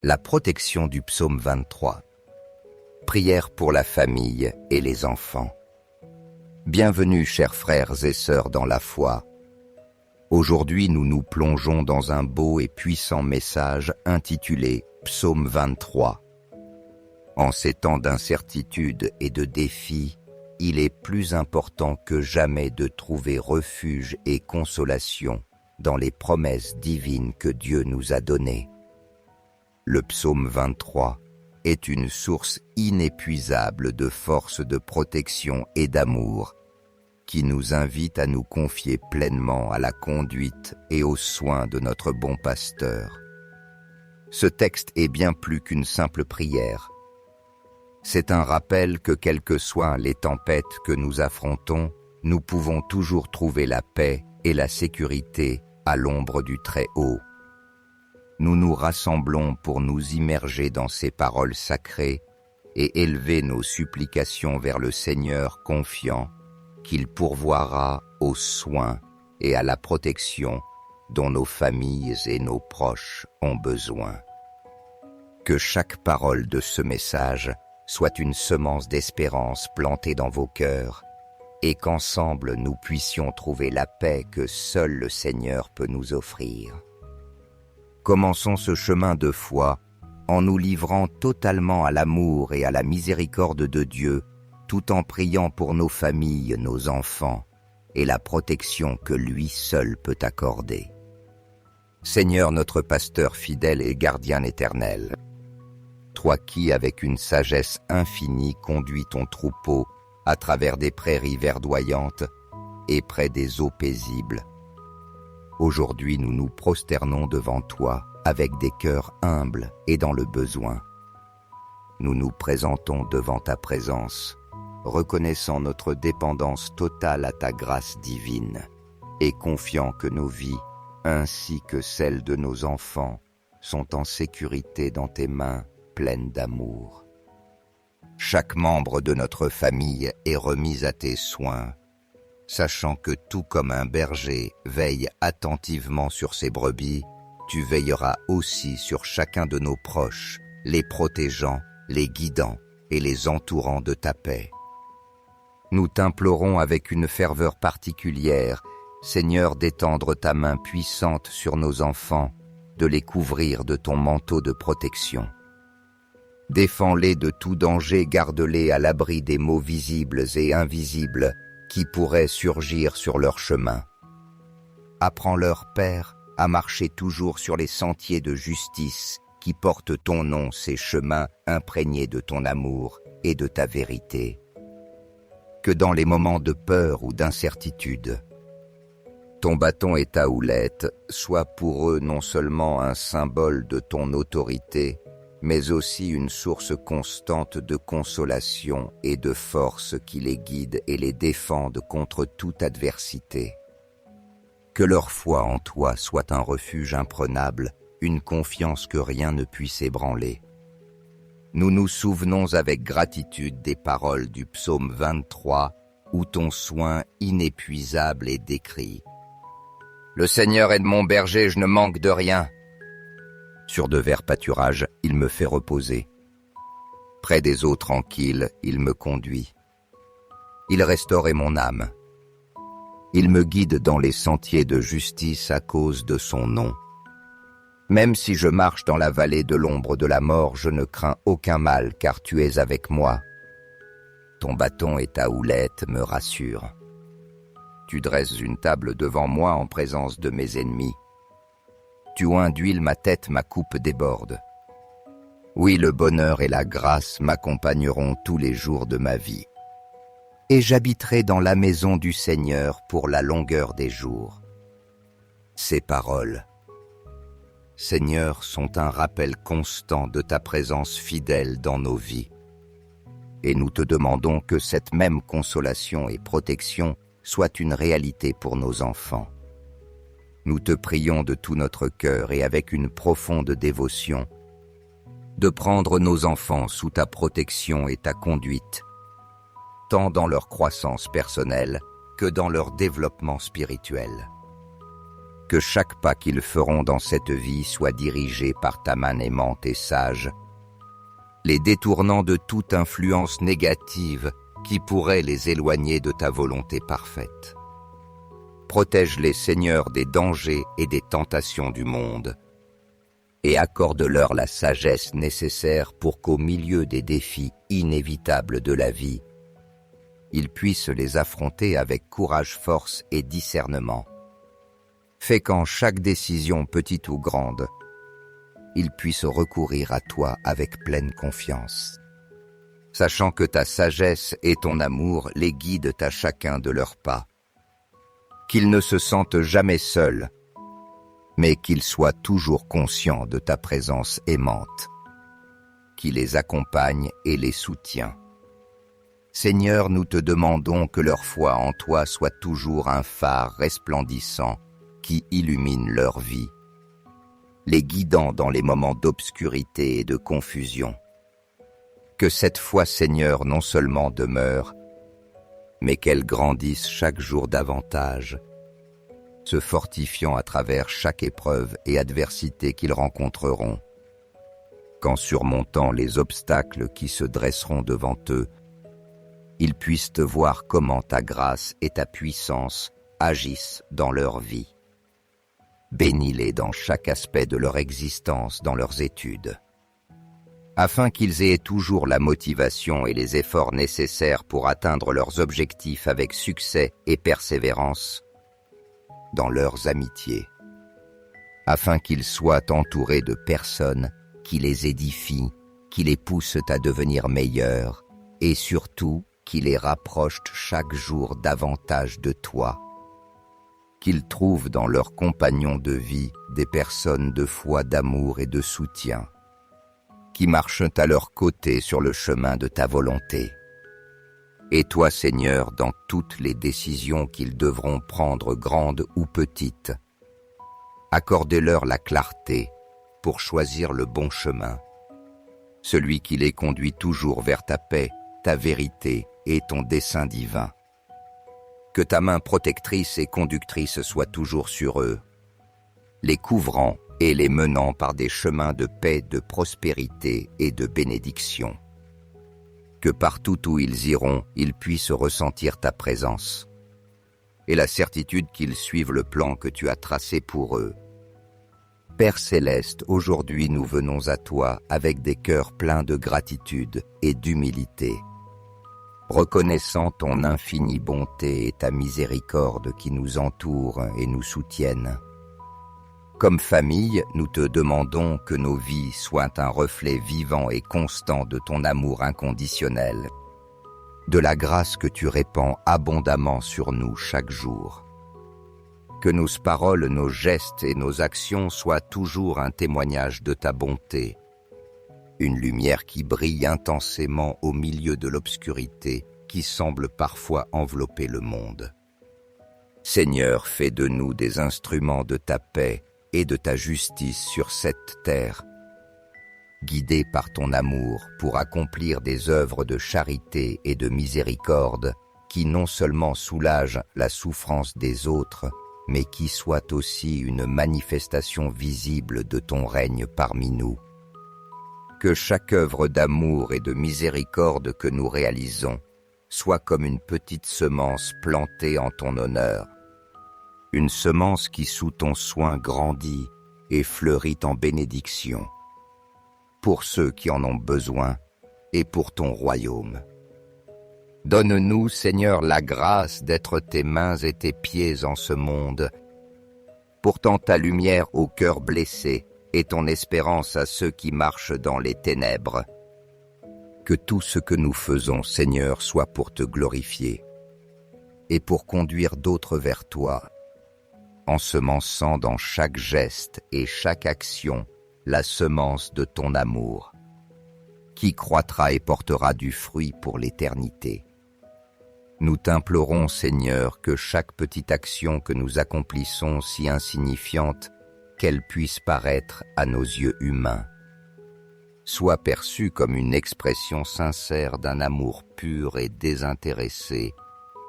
La protection du psaume 23. Prière pour la famille et les enfants. Bienvenue, chers frères et sœurs dans la foi. Aujourd'hui, nous nous plongeons dans un beau et puissant message intitulé Psaume 23. En ces temps d'incertitude et de défis, il est plus important que jamais de trouver refuge et consolation dans les promesses divines que Dieu nous a données. Le psaume 23 est une source inépuisable de force de protection et d'amour qui nous invite à nous confier pleinement à la conduite et aux soins de notre bon pasteur. Ce texte est bien plus qu'une simple prière. C'est un rappel que quelles que soient les tempêtes que nous affrontons, nous pouvons toujours trouver la paix et la sécurité à l'ombre du Très-Haut. Nous nous rassemblons pour nous immerger dans ces paroles sacrées et élever nos supplications vers le Seigneur confiant qu'il pourvoira aux soins et à la protection dont nos familles et nos proches ont besoin. Que chaque parole de ce message soit une semence d'espérance plantée dans vos cœurs et qu'ensemble nous puissions trouver la paix que seul le Seigneur peut nous offrir. Commençons ce chemin de foi en nous livrant totalement à l'amour et à la miséricorde de Dieu, tout en priant pour nos familles, nos enfants, et la protection que lui seul peut accorder. Seigneur notre pasteur fidèle et gardien éternel, toi qui, avec une sagesse infinie, conduis ton troupeau à travers des prairies verdoyantes et près des eaux paisibles, aujourd'hui, nous nous prosternons devant toi avec des cœurs humbles et dans le besoin. Nous nous présentons devant ta présence, reconnaissant notre dépendance totale à ta grâce divine et confiant que nos vies, ainsi que celles de nos enfants, sont en sécurité dans tes mains pleines d'amour. Chaque membre de notre famille est remis à tes soins, sachant que tout comme un berger veille attentivement sur ses brebis, tu veilleras aussi sur chacun de nos proches, les protégeant, les guidant et les entourant de ta paix. Nous t'implorons avec une ferveur particulière, Seigneur, d'étendre ta main puissante sur nos enfants, de les couvrir de ton manteau de protection. Défends-les de tout danger, garde-les à l'abri des maux visibles et invisibles qui pourraient surgir sur leur chemin. Apprends-leur, Père, à marcher toujours sur les sentiers de justice qui portent ton nom, ces chemins imprégnés de ton amour et de ta vérité. Que dans les moments de peur ou d'incertitude, ton bâton et ta houlette soient pour eux non seulement un symbole de ton autorité, mais aussi une source constante de consolation et de force qui les guide et les défende contre toute adversité. Que leur foi en toi soit un refuge imprenable, une confiance que rien ne puisse ébranler. Nous nous souvenons avec gratitude des paroles du psaume 23 où ton soin inépuisable est décrit. « Le Seigneur est de mon berger, je ne manque de rien. » Sur de verts pâturages, il me fait reposer. Près des eaux tranquilles, il me conduit. Il restaure mon âme. Il me guide dans les sentiers de justice à cause de son nom. Même si je marche dans la vallée de l'ombre de la mort, je ne crains aucun mal, car tu es avec moi. Ton bâton et ta houlette me rassurent. Tu dresses une table devant moi en présence de mes ennemis. Tu oins d'huile ma tête, ma coupe déborde. Oui, le bonheur et la grâce m'accompagneront tous les jours de ma vie. Et j'habiterai dans la maison du Seigneur pour la longueur des jours. Ces paroles, Seigneur, sont un rappel constant de ta présence fidèle dans nos vies. Et nous te demandons que cette même consolation et protection soit une réalité pour nos enfants. Nous te prions de tout notre cœur et avec une profonde dévotion de prendre nos enfants sous ta protection et ta conduite, tant dans leur croissance personnelle que dans leur développement spirituel. Que chaque pas qu'ils feront dans cette vie soit dirigé par ta main aimante et sage, les détournant de toute influence négative qui pourrait les éloigner de ta volonté parfaite. Protège-les, Seigneur, des dangers et des tentations du monde, et accorde-leur la sagesse nécessaire pour qu'au milieu des défis inévitables de la vie, ils puissent les affronter avec courage, force et discernement. Fais qu'en chaque décision, petite ou grande, ils puissent recourir à toi avec pleine confiance, sachant que ta sagesse et ton amour les guident à chacun de leurs pas. Qu'ils ne se sentent jamais seuls, mais qu'ils soient toujours conscients de ta présence aimante, qui les accompagne et les soutient. Seigneur, nous te demandons que leur foi en toi soit toujours un phare resplendissant qui illumine leur vie, les guidant dans les moments d'obscurité et de confusion. Que cette foi, Seigneur, non seulement demeure, mais qu'elle grandisse chaque jour davantage, se fortifiant à travers chaque épreuve et adversité qu'ils rencontreront, qu'en surmontant les obstacles qui se dresseront devant eux, ils puissent te voir comment ta grâce et ta puissance agissent dans leur vie. Bénis-les dans chaque aspect de leur existence, dans leurs études, afin qu'ils aient toujours la motivation et les efforts nécessaires pour atteindre leurs objectifs avec succès et persévérance dans leurs amitiés, afin qu'ils soient entourés de personnes qui les édifient, qui les poussent à devenir meilleurs et surtout qui les rapprochent chaque jour davantage de toi. Qu'ils trouvent dans leurs compagnons de vie des personnes de foi, d'amour et de soutien, qui marchent à leur côté sur le chemin de ta volonté. Et toi, Seigneur, dans toutes les décisions qu'ils devront prendre, grandes ou petites, accordez-leur la clarté pour choisir le bon chemin, celui qui les conduit toujours vers ta paix, ta vérité et ton dessein divin. Que ta main protectrice et conductrice soit toujours sur eux, les couvrant et les menant par des chemins de paix, de prospérité et de bénédiction. Que partout où ils iront, ils puissent ressentir ta présence et la certitude qu'ils suivent le plan que tu as tracé pour eux. Père céleste, aujourd'hui nous venons à toi avec des cœurs pleins de gratitude et d'humilité, reconnaissant ton infinie bonté et ta miséricorde qui nous entourent et nous soutiennent. Comme famille, nous te demandons que nos vies soient un reflet vivant et constant de ton amour inconditionnel, de la grâce que tu répands abondamment sur nous chaque jour. Que nos paroles, nos gestes et nos actions soient toujours un témoignage de ta bonté, une lumière qui brille intensément au milieu de l'obscurité qui semble parfois envelopper le monde. Seigneur, fais de nous des instruments de ta paix et de ta justice sur cette terre, guidés par ton amour pour accomplir des œuvres de charité et de miséricorde qui non seulement soulagent la souffrance des autres, mais qui soient aussi une manifestation visible de ton règne parmi nous. Que chaque œuvre d'amour et de miséricorde que nous réalisons soit comme une petite semence plantée en ton honneur, une semence qui sous ton soin grandit et fleurit en bénédiction, pour ceux qui en ont besoin et pour ton royaume. Donne-nous, Seigneur, la grâce d'être tes mains et tes pieds en ce monde, portant ta lumière au cœur blessé et ton espérance à ceux qui marchent dans les ténèbres. Que tout ce que nous faisons, Seigneur, soit pour te glorifier et pour conduire d'autres vers toi, ensemençant dans chaque geste et chaque action la semence de ton amour, qui croîtra et portera du fruit pour l'éternité. Nous t'implorons, Seigneur, que chaque petite action que nous accomplissons, si insignifiante qu'elle puisse paraître à nos yeux humains, soit perçue comme une expression sincère d'un amour pur et désintéressé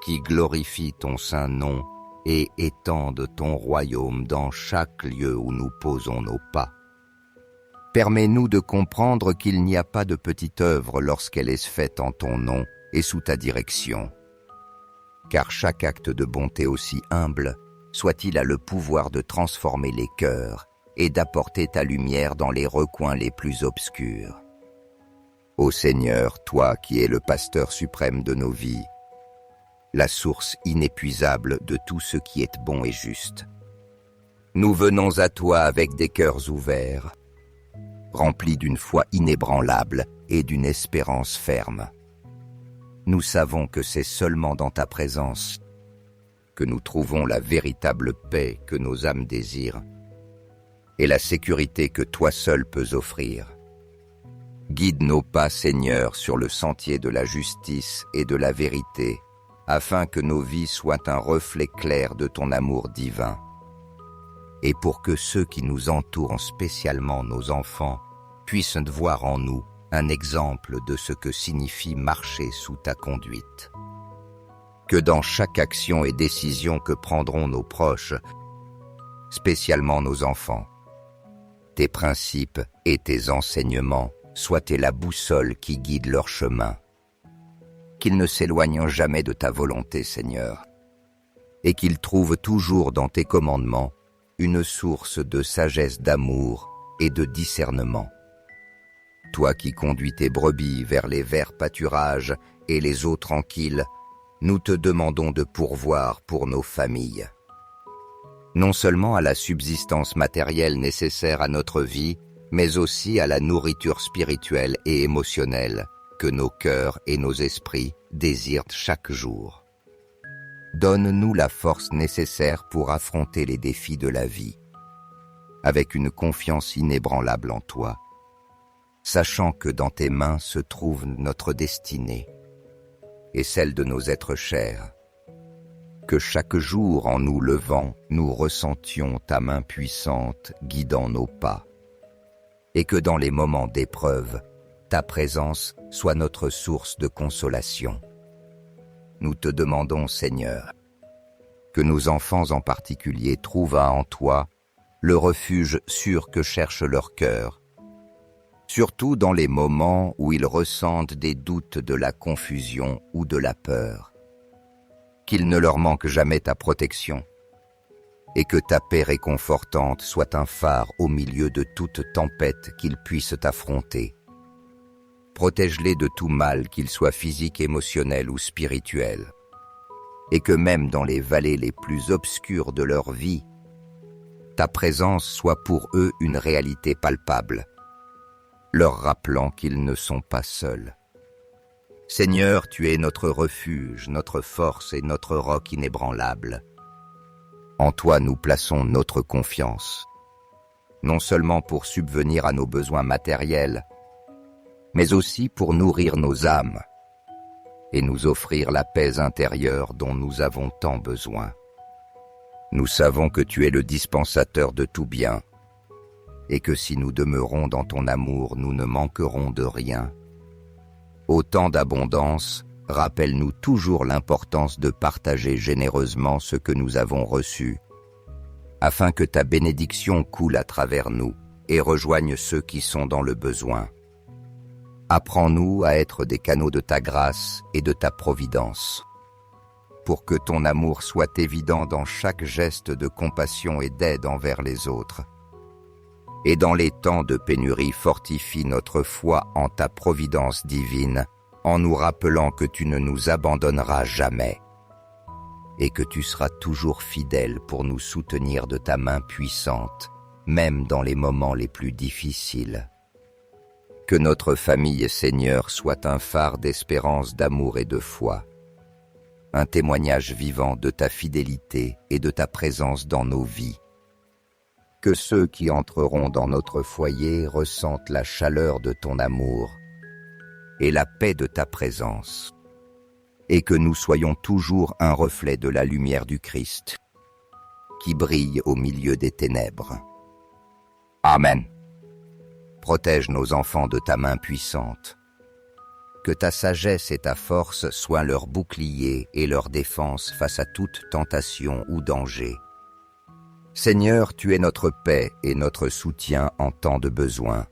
qui glorifie ton saint nom et étende ton royaume dans chaque lieu où nous posons nos pas. Permets-nous de comprendre qu'il n'y a pas de petite œuvre lorsqu'elle est faite en ton nom et sous ta direction. Car chaque acte de bonté aussi humble soit-il a le pouvoir de transformer les cœurs et d'apporter ta lumière dans les recoins les plus obscurs. Ô Seigneur, toi qui es le pasteur suprême de nos vies, la source inépuisable de tout ce qui est bon et juste, nous venons à toi avec des cœurs ouverts, remplis d'une foi inébranlable et d'une espérance ferme. Nous savons que c'est seulement dans ta présence que nous trouvons la véritable paix que nos âmes désirent et la sécurité que toi seul peux offrir. Guide nos pas, Seigneur, sur le sentier de la justice et de la vérité, afin que nos vies soient un reflet clair de ton amour divin. Et pour que ceux qui nous entourent, spécialement nos enfants, puissent voir en nous un exemple de ce que signifie marcher sous ta conduite. Que dans chaque action et décision que prendront nos proches, spécialement nos enfants, tes principes et tes enseignements soient la boussole qui guide leur chemin. Qu'ils ne s'éloignent jamais de ta volonté, Seigneur, et qu'ils trouvent toujours dans tes commandements une source de sagesse, d'amour et de discernement. Toi qui conduis tes brebis vers les verts pâturages et les eaux tranquilles, nous te demandons de pourvoir pour nos familles. Non seulement à la subsistance matérielle nécessaire à notre vie, mais aussi à la nourriture spirituelle et émotionnelle que nos cœurs et nos esprits désirent chaque jour. Donne-nous la force nécessaire pour affronter les défis de la vie, avec une confiance inébranlable en toi, sachant que dans tes mains se trouve notre destinée et celle de nos êtres chers. Que chaque jour en nous levant, nous ressentions ta main puissante guidant nos pas, et que dans les moments d'épreuve, ta présence soit notre source de consolation. Nous te demandons, Seigneur, que nos enfants en particulier trouvent en toi le refuge sûr que cherche leur cœur, surtout dans les moments où ils ressentent des doutes, de la confusion ou de la peur. Qu'il ne leur manque jamais ta protection, et que ta paix réconfortante soit un phare au milieu de toute tempête qu'ils puissent affronter. Protège-les de tout mal, qu'il soit physique, émotionnel ou spirituel, et que même dans les vallées les plus obscures de leur vie, ta présence soit pour eux une réalité palpable, leur rappelant qu'ils ne sont pas seuls. Seigneur, tu es notre refuge, notre force et notre roc inébranlable. En toi nous plaçons notre confiance, non seulement pour subvenir à nos besoins matériels, mais aussi pour nourrir nos âmes et nous offrir la paix intérieure dont nous avons tant besoin. Nous savons que tu es le dispensateur de tout bien, et que si nous demeurons dans ton amour, nous ne manquerons de rien. Au temps d'abondance, rappelle-nous toujours l'importance de partager généreusement ce que nous avons reçu, afin que ta bénédiction coule à travers nous et rejoigne ceux qui sont dans le besoin. Apprends-nous à être des canaux de ta grâce et de ta providence, pour que ton amour soit évident dans chaque geste de compassion et d'aide envers les autres. Et dans les temps de pénurie, fortifie notre foi en ta providence divine, en nous rappelant que tu ne nous abandonneras jamais, et que tu seras toujours fidèle pour nous soutenir de ta main puissante, même dans les moments les plus difficiles. Que notre famille, Seigneur, soit un phare d'espérance, d'amour et de foi, un témoignage vivant de ta fidélité et de ta présence dans nos vies. Que ceux qui entreront dans notre foyer ressentent la chaleur de ton amour et la paix de ta présence, et que nous soyons toujours un reflet de la lumière du Christ, qui brille au milieu des ténèbres. Amen. Protège nos enfants de ta main puissante. que ta sagesse et ta force soient leur bouclier et leur défense face à toute tentation ou danger. Seigneur, tu es notre paix et notre soutien en temps de besoin.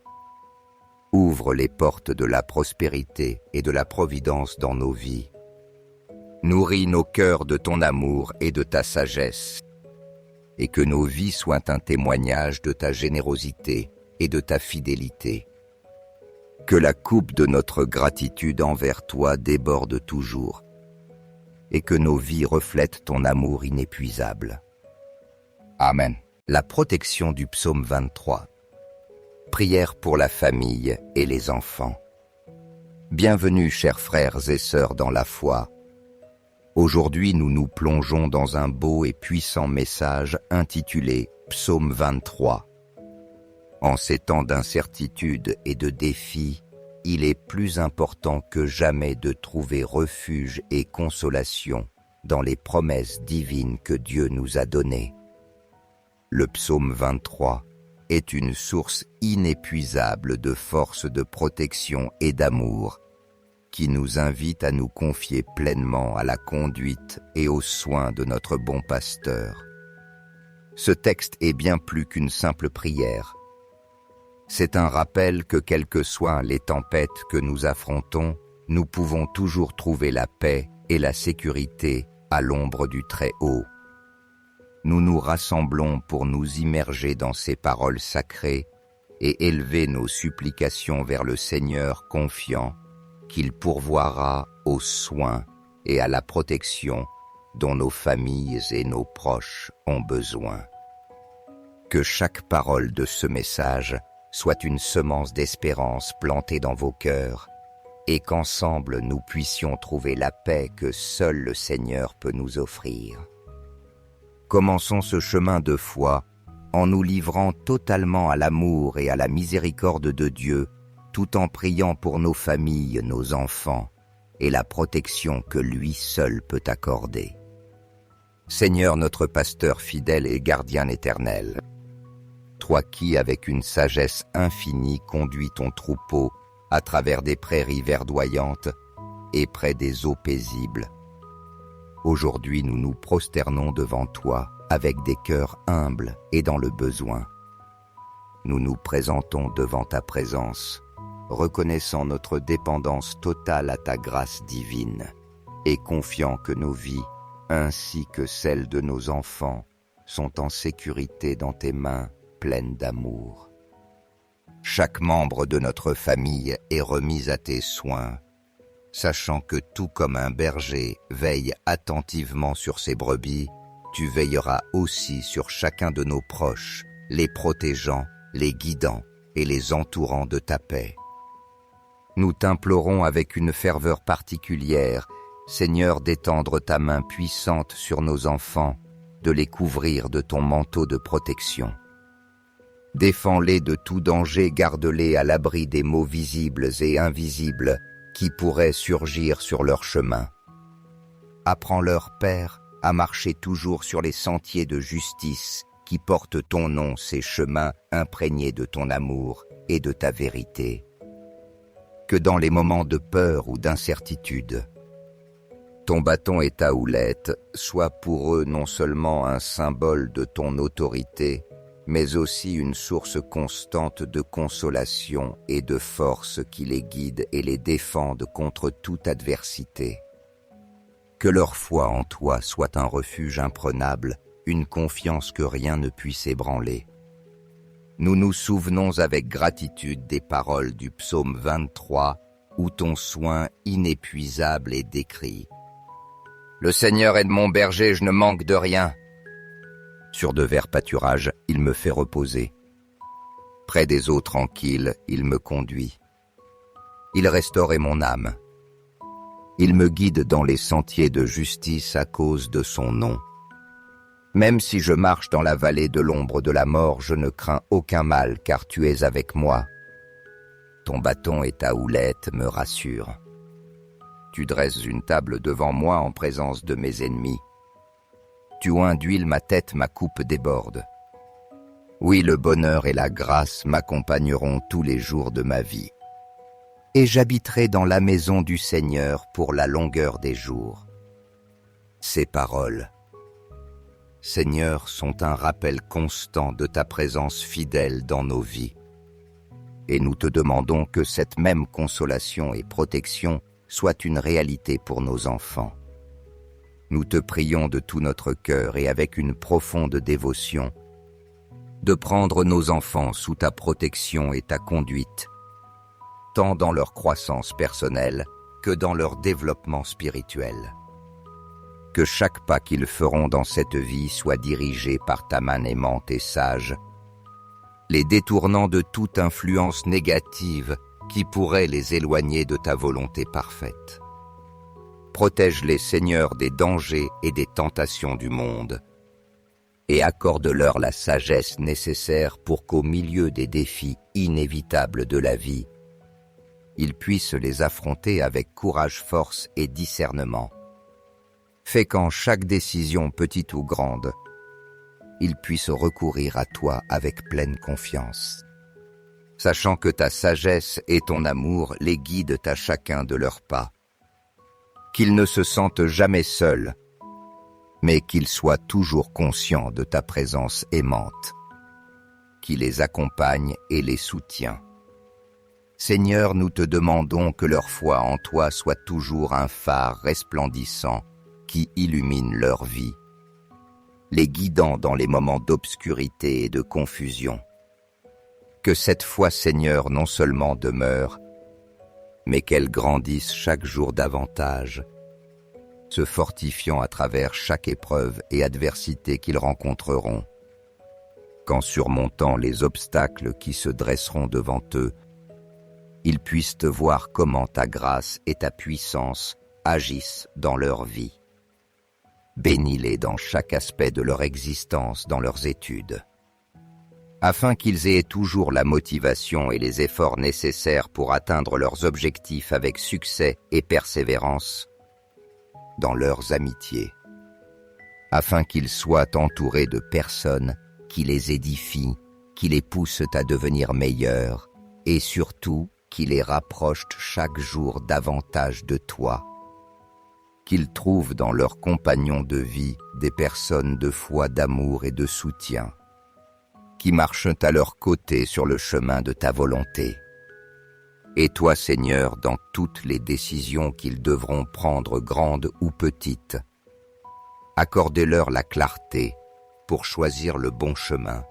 Ouvre les portes de la prospérité et de la providence dans nos vies. Nourris nos cœurs de ton amour et de ta sagesse, et que nos vies soient un témoignage de ta générosité et de ta fidélité. Que la coupe de notre gratitude envers toi déborde toujours, et que nos vies reflètent ton amour inépuisable. Amen. La protection du psaume 23. Prière pour la famille et les enfants. Bienvenue, chers frères et sœurs dans la foi. Aujourd'hui, nous nous plongeons dans un beau et puissant message intitulé Psaume 23. En ces temps d'incertitude et de défis, il est plus important que jamais de trouver refuge et consolation dans les promesses divines que Dieu nous a données. Le psaume 23 est une source inépuisable de force de protection et d'amour qui nous invite à nous confier pleinement à la conduite et aux soins de notre bon pasteur. Ce texte est bien plus qu'une simple prière. C'est un rappel que quelles que soient les tempêtes que nous affrontons, nous pouvons toujours trouver la paix et la sécurité à l'ombre du Très-Haut. Nous nous rassemblons pour nous immerger dans ces paroles sacrées et élever nos supplications vers le Seigneur confiant qu'il pourvoira aux soins et à la protection dont nos familles et nos proches ont besoin. Que chaque parole de ce message soit une semence d'espérance plantée dans vos cœurs et qu'ensemble nous puissions trouver la paix que seul le Seigneur peut nous offrir. Commençons ce chemin de foi en nous livrant totalement à l'amour et à la miséricorde de Dieu, tout en priant pour nos familles, nos enfants, et la protection que lui seul peut accorder. Seigneur notre pasteur fidèle et gardien éternel, toi qui, avec une sagesse infinie, conduis ton troupeau à travers des prairies verdoyantes et près des eaux paisibles, aujourd'hui nous nous prosternons devant toi avec des cœurs humbles et dans le besoin. Nous nous présentons devant ta présence, reconnaissant notre dépendance totale à ta grâce divine et confiant que nos vies, ainsi que celles de nos enfants, sont en sécurité dans tes mains pleines d'amour. Chaque membre de notre famille est remis à tes soins, sachant que tout comme un berger veille attentivement sur ses brebis, tu veilleras aussi sur chacun de nos proches, les protégeant, les guidant et les entourant de ta paix. Nous t'implorons avec une ferveur particulière, Seigneur, d'étendre ta main puissante sur nos enfants, de les couvrir de ton manteau de protection. Défends-les de tout danger, garde-les à l'abri des maux visibles et invisibles qui pourraient surgir sur leur chemin. Apprends-leur, Père, à marcher toujours sur les sentiers de justice qui portent ton nom, ces chemins imprégnés de ton amour et de ta vérité. Que dans les moments de peur ou d'incertitude, ton bâton et ta houlette soient pour eux non seulement un symbole de ton autorité, mais aussi une source constante de consolation et de force qui les guide et les défende contre toute adversité. Que leur foi en toi soit un refuge imprenable, une confiance que rien ne puisse ébranler. Nous nous souvenons avec gratitude des paroles du psaume 23, où ton soin inépuisable est décrit. « Le Seigneur est de mon berger, je ne manque de rien. » Sur de verts pâturages, il me fait reposer. Près des eaux tranquilles, il me conduit. Il restaure mon âme. Il me guide dans les sentiers de justice à cause de son nom. Même si je marche dans la vallée de l'ombre de la mort, je ne crains aucun mal, car tu es avec moi. Ton bâton et ta houlette me rassurent. Tu dresses une table devant moi en présence de mes ennemis. Tu oins d'huile ma tête, ma coupe déborde. Oui, le bonheur et la grâce m'accompagneront tous les jours de ma vie. et j'habiterai dans la maison du Seigneur pour la longueur des jours. » Ces paroles, Seigneur, sont un rappel constant de ta présence fidèle dans nos vies. Et nous te demandons que cette même consolation et protection soit une réalité pour nos enfants. Nous te prions de tout notre cœur et avec une profonde dévotion de prendre nos enfants sous ta protection et ta conduite, tant dans leur croissance personnelle que dans leur développement spirituel. Que chaque pas qu'ils feront dans cette vie soit dirigé par ta main aimante et sage, les détournant de toute influence négative qui pourrait les éloigner de ta volonté parfaite. Protège-les, Seigneur, des dangers et des tentations du monde, et accorde-leur la sagesse nécessaire pour qu'au milieu des défis inévitables de la vie, ils puissent les affronter avec courage, force et discernement. Fais qu'en chaque décision, petite ou grande, ils puissent recourir à toi avec pleine confiance, sachant que ta sagesse et ton amour les guident à chacun de leurs pas. Qu'ils ne se sentent jamais seuls, mais qu'ils soient toujours conscients de ta présence aimante, qui les accompagne et les soutient. Seigneur, nous te demandons que leur foi en toi soit toujours un phare resplendissant qui illumine leur vie, les guidant dans les moments d'obscurité et de confusion. Que cette foi, Seigneur, non seulement demeure, mais qu'elle grandisse chaque jour davantage, se fortifiant à travers chaque épreuve et adversité qu'ils rencontreront, qu'en surmontant les obstacles qui se dresseront devant eux, ils puissent te voir comment ta grâce et ta puissance agissent dans leur vie. Bénis-les dans chaque aspect de leur existence, dans leurs études, afin qu'ils aient toujours la motivation et les efforts nécessaires pour atteindre leurs objectifs avec succès et persévérance dans leurs amitiés, afin qu'ils soient entourés de personnes qui les édifient, qui les poussent à devenir meilleurs et surtout qui les rapprochent chaque jour davantage de toi, qu'ils trouvent dans leurs compagnons de vie des personnes de foi, d'amour et de soutien, qui marchent à leur côté sur le chemin de ta volonté. Et toi, Seigneur, dans toutes les décisions qu'ils devront prendre, grandes ou petites, accordez-leur la clarté pour choisir le bon chemin,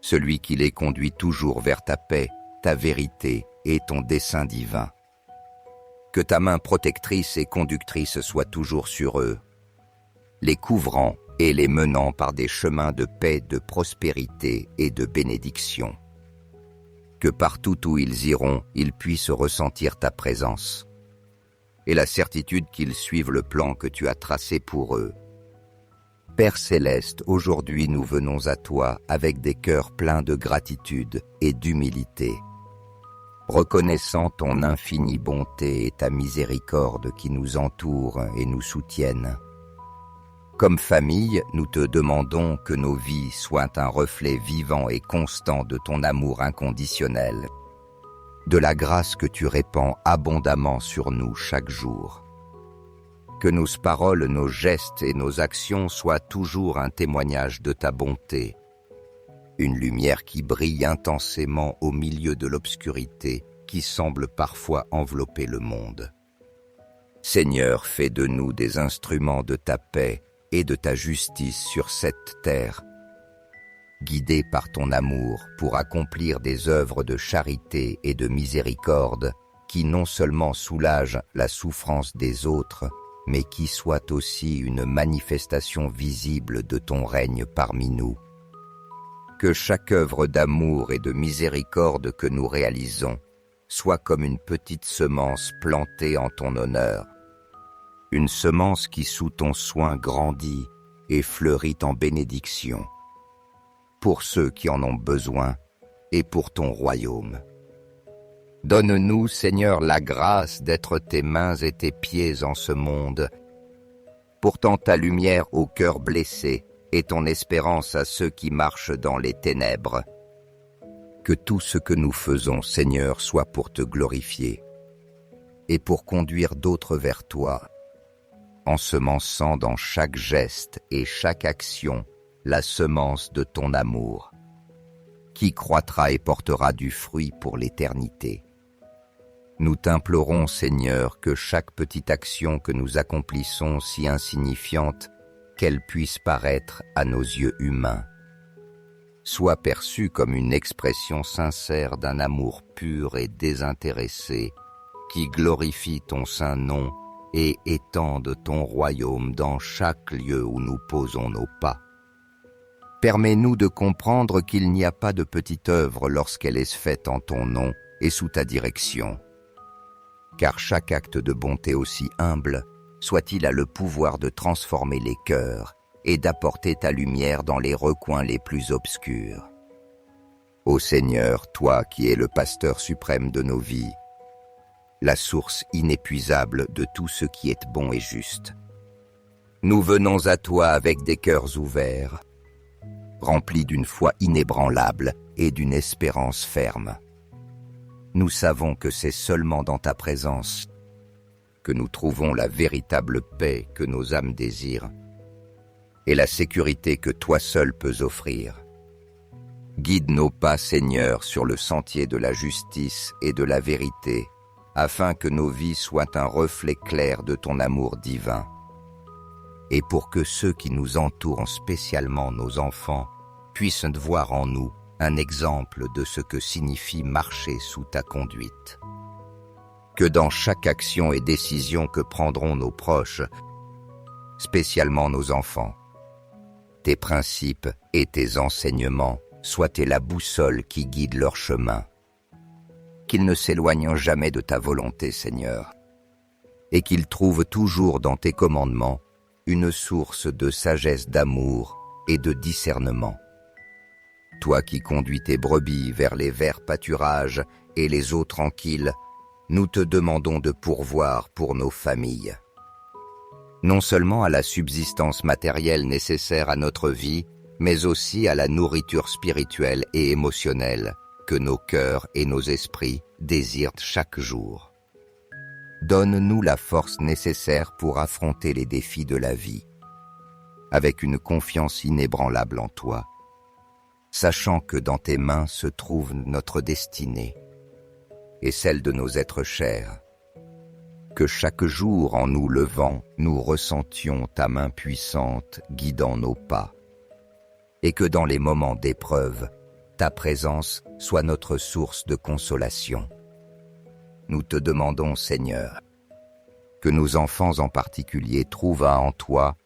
celui qui les conduit toujours vers ta paix, ta vérité et ton dessein divin. Que ta main protectrice et conductrice soit toujours sur eux, les couvrant et les menant par des chemins de paix, de prospérité et de bénédiction. Que partout où ils iront, ils puissent ressentir ta présence et la certitude qu'ils suivent le plan que tu as tracé pour eux. Père céleste, aujourd'hui nous venons à toi avec des cœurs pleins de gratitude et d'humilité, reconnaissant ton infinie bonté et ta miséricorde qui nous entourent et nous soutiennent. Comme famille, nous te demandons que nos vies soient un reflet vivant et constant de ton amour inconditionnel, de la grâce que tu répands abondamment sur nous chaque jour. Que nos paroles, nos gestes et nos actions soient toujours un témoignage de ta bonté, une lumière qui brille intensément au milieu de l'obscurité qui semble parfois envelopper le monde. Seigneur, fais de nous des instruments de ta paix et de ta justice sur cette terre, guidés par ton amour pour accomplir des œuvres de charité et de miséricorde qui non seulement soulagent la souffrance des autres, mais qui soient aussi une manifestation visible de ton règne parmi nous. Que chaque œuvre d'amour et de miséricorde que nous réalisons soit comme une petite semence plantée en ton honneur, une semence qui sous ton soin grandit et fleurit en bénédiction, pour ceux qui en ont besoin et pour ton royaume. Donne-nous, Seigneur, la grâce d'être tes mains et tes pieds en ce monde, portant ta lumière au cœur blessé et ton espérance à ceux qui marchent dans les ténèbres. Que tout ce que nous faisons, Seigneur, soit pour te glorifier et pour conduire d'autres vers toi, ensemençant dans chaque geste et chaque action la semence de ton amour, qui croîtra et portera du fruit pour l'éternité. Nous t'implorons, Seigneur, que chaque petite action que nous accomplissons, si insignifiante qu'elle puisse paraître à nos yeux humains, soit perçue comme une expression sincère d'un amour pur et désintéressé qui glorifie ton saint nom et étende ton royaume dans chaque lieu où nous posons nos pas. Permets-nous de comprendre qu'il n'y a pas de petite œuvre lorsqu'elle est faite en ton nom et sous ta direction. Car chaque acte de bonté aussi humble soit-il a le pouvoir de transformer les cœurs et d'apporter ta lumière dans les recoins les plus obscurs. Ô Seigneur, toi qui es le pasteur suprême de nos vies, la source inépuisable de tout ce qui est bon et juste, nous venons à toi avec des cœurs ouverts, remplis d'une foi inébranlable et d'une espérance ferme. Nous savons que c'est seulement dans ta présence que nous trouvons la véritable paix que nos âmes désirent et la sécurité que toi seul peux offrir. Guide nos pas, Seigneur, sur le sentier de la justice et de la vérité, afin que nos vies soient un reflet clair de ton amour divin, et pour que ceux qui nous entourent, spécialement nos enfants, puissent voir en nous un exemple de ce que signifie marcher sous ta conduite. Que dans chaque action et décision que prendront nos proches, spécialement nos enfants, tes principes et tes enseignements soient la boussole qui guide leur chemin. Qu'ils ne s'éloignent jamais de ta volonté, Seigneur, et qu'ils trouvent toujours dans tes commandements une source de sagesse, d'amour et de discernement. Toi qui conduis tes brebis vers les verts pâturages et les eaux tranquilles, nous te demandons de pourvoir pour nos familles. Non seulement à la subsistance matérielle nécessaire à notre vie, mais aussi à la nourriture spirituelle et émotionnelle que nos cœurs et nos esprits désirent chaque jour. Donne-nous la force nécessaire pour affronter les défis de la vie, avec une confiance inébranlable en toi, sachant que dans tes mains se trouve notre destinée et celle de nos êtres chers. Que chaque jour en nous levant, nous ressentions ta main puissante guidant nos pas, et que dans les moments d'épreuve, ta présence soit notre source de consolation. Nous te demandons, Seigneur, que nos enfants en particulier trouvent en toi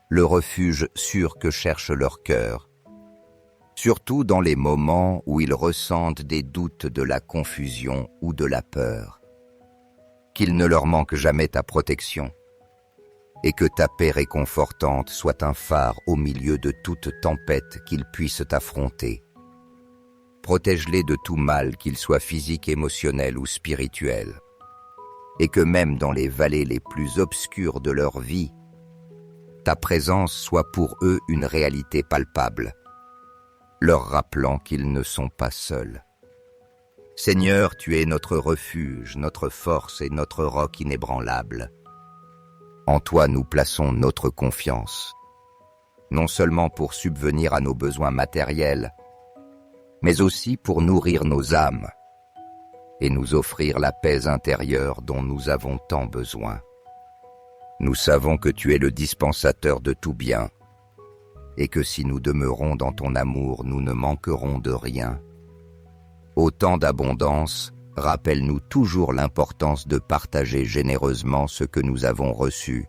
le refuge sûr que cherche leur cœur, surtout dans les moments où ils ressentent des doutes, de la confusion ou de la peur. Qu'il ne leur manque jamais ta protection, et que ta paix réconfortante soit un phare au milieu de toute tempête qu'ils puissent affronter. Protège-les de tout mal, qu'il soit physique, émotionnel ou spirituel, et que même dans les vallées les plus obscures de leur vie, ta présence soit pour eux une réalité palpable, leur rappelant qu'ils ne sont pas seuls. Seigneur, tu es notre refuge, notre force et notre roc inébranlable. En toi nous plaçons notre confiance, non seulement pour subvenir à nos besoins matériels, mais aussi pour nourrir nos âmes et nous offrir la paix intérieure dont nous avons tant besoin. Nous savons que tu es le dispensateur de tout bien, et que si nous demeurons dans ton amour, nous ne manquerons de rien. Au temps d'abondance, rappelle-nous toujours l'importance de partager généreusement ce que nous avons reçu,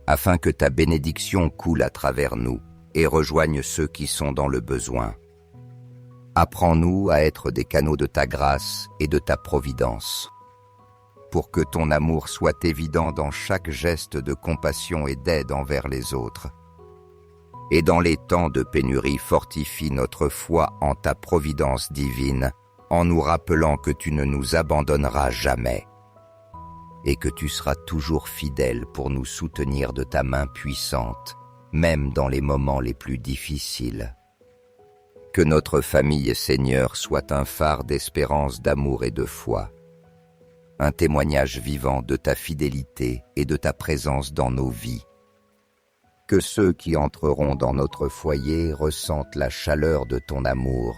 afin que ta bénédiction coule à travers nous et rejoigne ceux qui sont dans le besoin. Apprends-nous à être des canaux de ta grâce et de ta providence, pour que ton amour soit évident dans chaque geste de compassion et d'aide envers les autres. Et dans les temps de pénurie, fortifie notre foi en ta providence divine, en nous rappelant que tu ne nous abandonneras jamais, et que tu seras toujours fidèle pour nous soutenir de ta main puissante, même dans les moments les plus difficiles. Que notre famille, Seigneur, soit un phare d'espérance, d'amour et de foi, un témoignage vivant de ta fidélité et de ta présence dans nos vies. Que ceux qui entreront dans notre foyer ressentent la chaleur de ton amour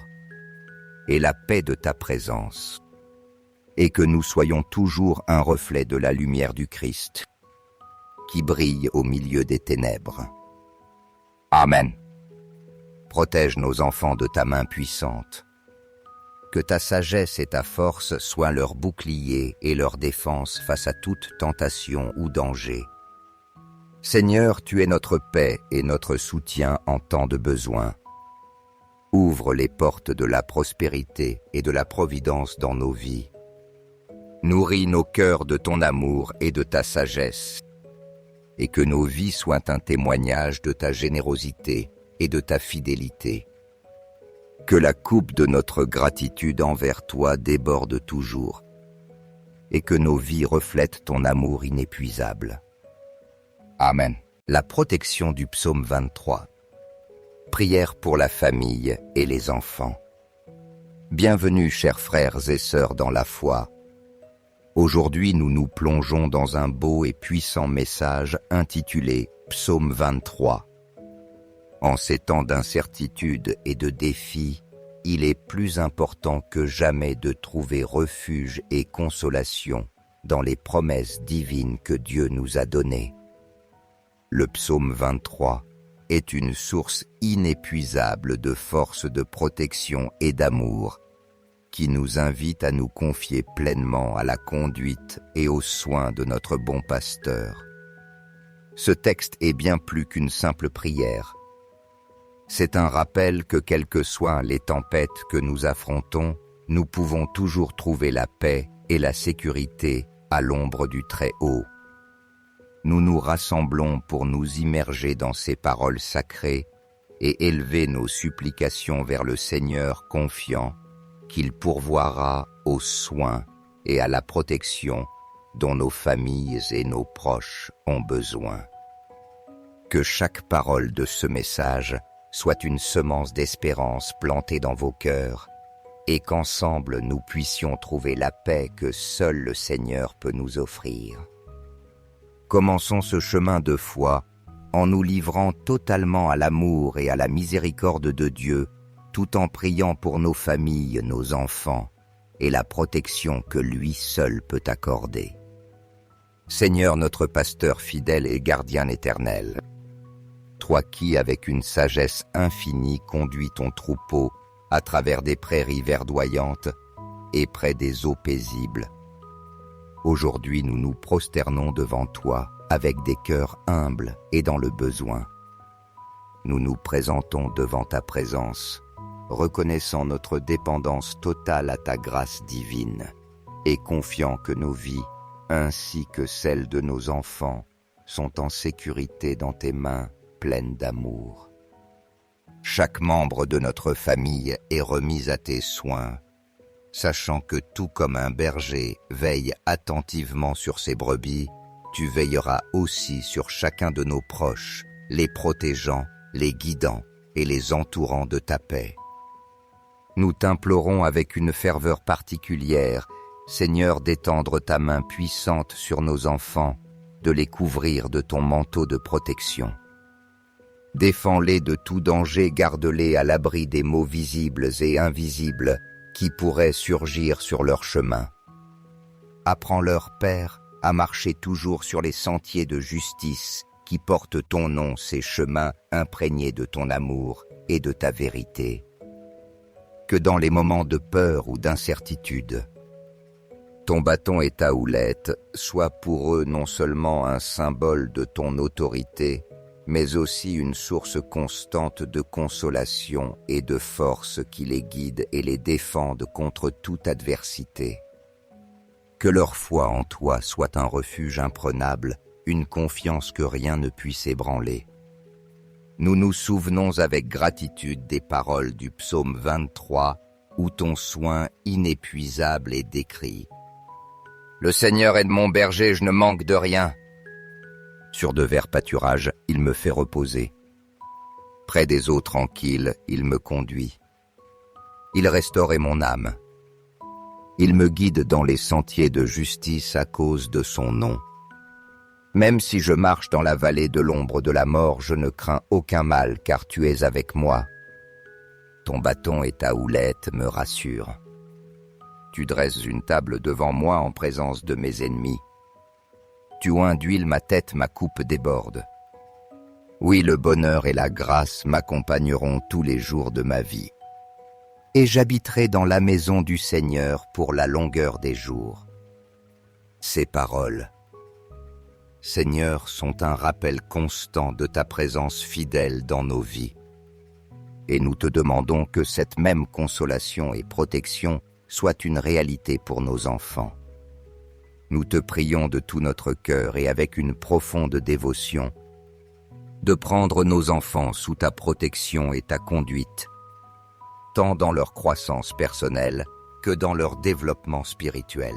et la paix de ta présence, et que nous soyons toujours un reflet de la lumière du Christ qui brille au milieu des ténèbres. Amen. Protège nos enfants de ta main puissante. Que ta sagesse et ta force soient leur bouclier et leur défense face à toute tentation ou danger. Seigneur, tu es notre paix et notre soutien en temps de besoin. Ouvre les portes de la prospérité et de la providence dans nos vies. Nourris nos cœurs de ton amour et de ta sagesse, et que nos vies soient un témoignage de ta générosité et de ta fidélité. Que la coupe de notre gratitude envers toi déborde toujours, et que nos vies reflètent ton amour inépuisable. Amen. La protection du psaume 23. Prière pour la famille et les enfants. Bienvenue, chers frères et sœurs dans la foi. Aujourd'hui, nous nous plongeons dans un beau et puissant message intitulé Psaume 23. En ces temps d'incertitude et de défis, il est plus important que jamais de trouver refuge et consolation dans les promesses divines que Dieu nous a données. Le psaume 23 est une source inépuisable de force de protection et d'amour qui nous invite à nous confier pleinement à la conduite et aux soins de notre bon pasteur. Ce texte est bien plus qu'une simple prière. C'est un rappel que quelles que soient les tempêtes que nous affrontons, nous pouvons toujours trouver la paix et la sécurité à l'ombre du Très-Haut. Nous nous rassemblons pour nous immerger dans ces paroles sacrées et élever nos supplications vers le Seigneur, confiants qu'il pourvoira aux soins et à la protection dont nos familles et nos proches ont besoin. Que chaque parole de ce message soit une semence d'espérance plantée dans vos cœurs et qu'ensemble nous puissions trouver la paix que seul le Seigneur peut nous offrir. Commençons ce chemin de foi en nous livrant totalement à l'amour et à la miséricorde de Dieu, tout en priant pour nos familles, nos enfants, et la protection que lui seul peut accorder. Seigneur notre pasteur fidèle et gardien éternel, toi qui, avec une sagesse infinie, conduis ton troupeau à travers des prairies verdoyantes et près des eaux paisibles, aujourd'hui nous nous prosternons devant toi avec des cœurs humbles et dans le besoin. Nous nous présentons devant ta présence, reconnaissant notre dépendance totale à ta grâce divine et confiant que nos vies, ainsi que celles de nos enfants, sont en sécurité dans tes mains pleines d'amour. Chaque membre de notre famille est remis à tes soins, sachant que tout comme un berger veille attentivement sur ses brebis, tu veilleras aussi sur chacun de nos proches, les protégeant, les guidant et les entourant de ta paix. Nous t'implorons avec une ferveur particulière, Seigneur, d'étendre ta main puissante sur nos enfants, de les couvrir de ton manteau de protection. Défends-les de tout danger, garde-les à l'abri des maux visibles et invisibles qui pourraient surgir sur leur chemin. Apprends-leur, Père, à marcher toujours sur les sentiers de justice qui portent ton nom, ces chemins imprégnés de ton amour et de ta vérité. Que dans les moments de peur ou d'incertitude, ton bâton et ta houlette soient pour eux non seulement un symbole de ton autorité, mais aussi une source constante de consolation et de force qui les guide et les défende contre toute adversité. Que leur foi en toi soit un refuge imprenable, une confiance que rien ne puisse ébranler. Nous nous souvenons avec gratitude des paroles du psaume 23, où ton soin inépuisable est décrit. « Le Seigneur est de mon berger, je ne manque de rien. Sur de verts pâturages, il me fait reposer. Près des eaux tranquilles, il me conduit. Il restaurait mon âme. Il me guide dans les sentiers de justice à cause de son nom. Même si je marche dans la vallée de l'ombre de la mort, je ne crains aucun mal, car tu es avec moi. Ton bâton et ta houlette me rassurent. Tu dresses une table devant moi en présence de mes ennemis. Tu oins d'huile ma tête, ma coupe déborde. Oui, le bonheur et la grâce m'accompagneront tous les jours de ma vie. Et j'habiterai dans la maison du Seigneur pour la longueur des jours. Ces paroles, Seigneur, sont un rappel constant de ta présence fidèle dans nos vies. Et nous te demandons que cette même consolation et protection soit une réalité pour nos enfants. Nous te prions de tout notre cœur et avec une profonde dévotion de prendre nos enfants sous ta protection et ta conduite, tant dans leur croissance personnelle que dans leur développement spirituel.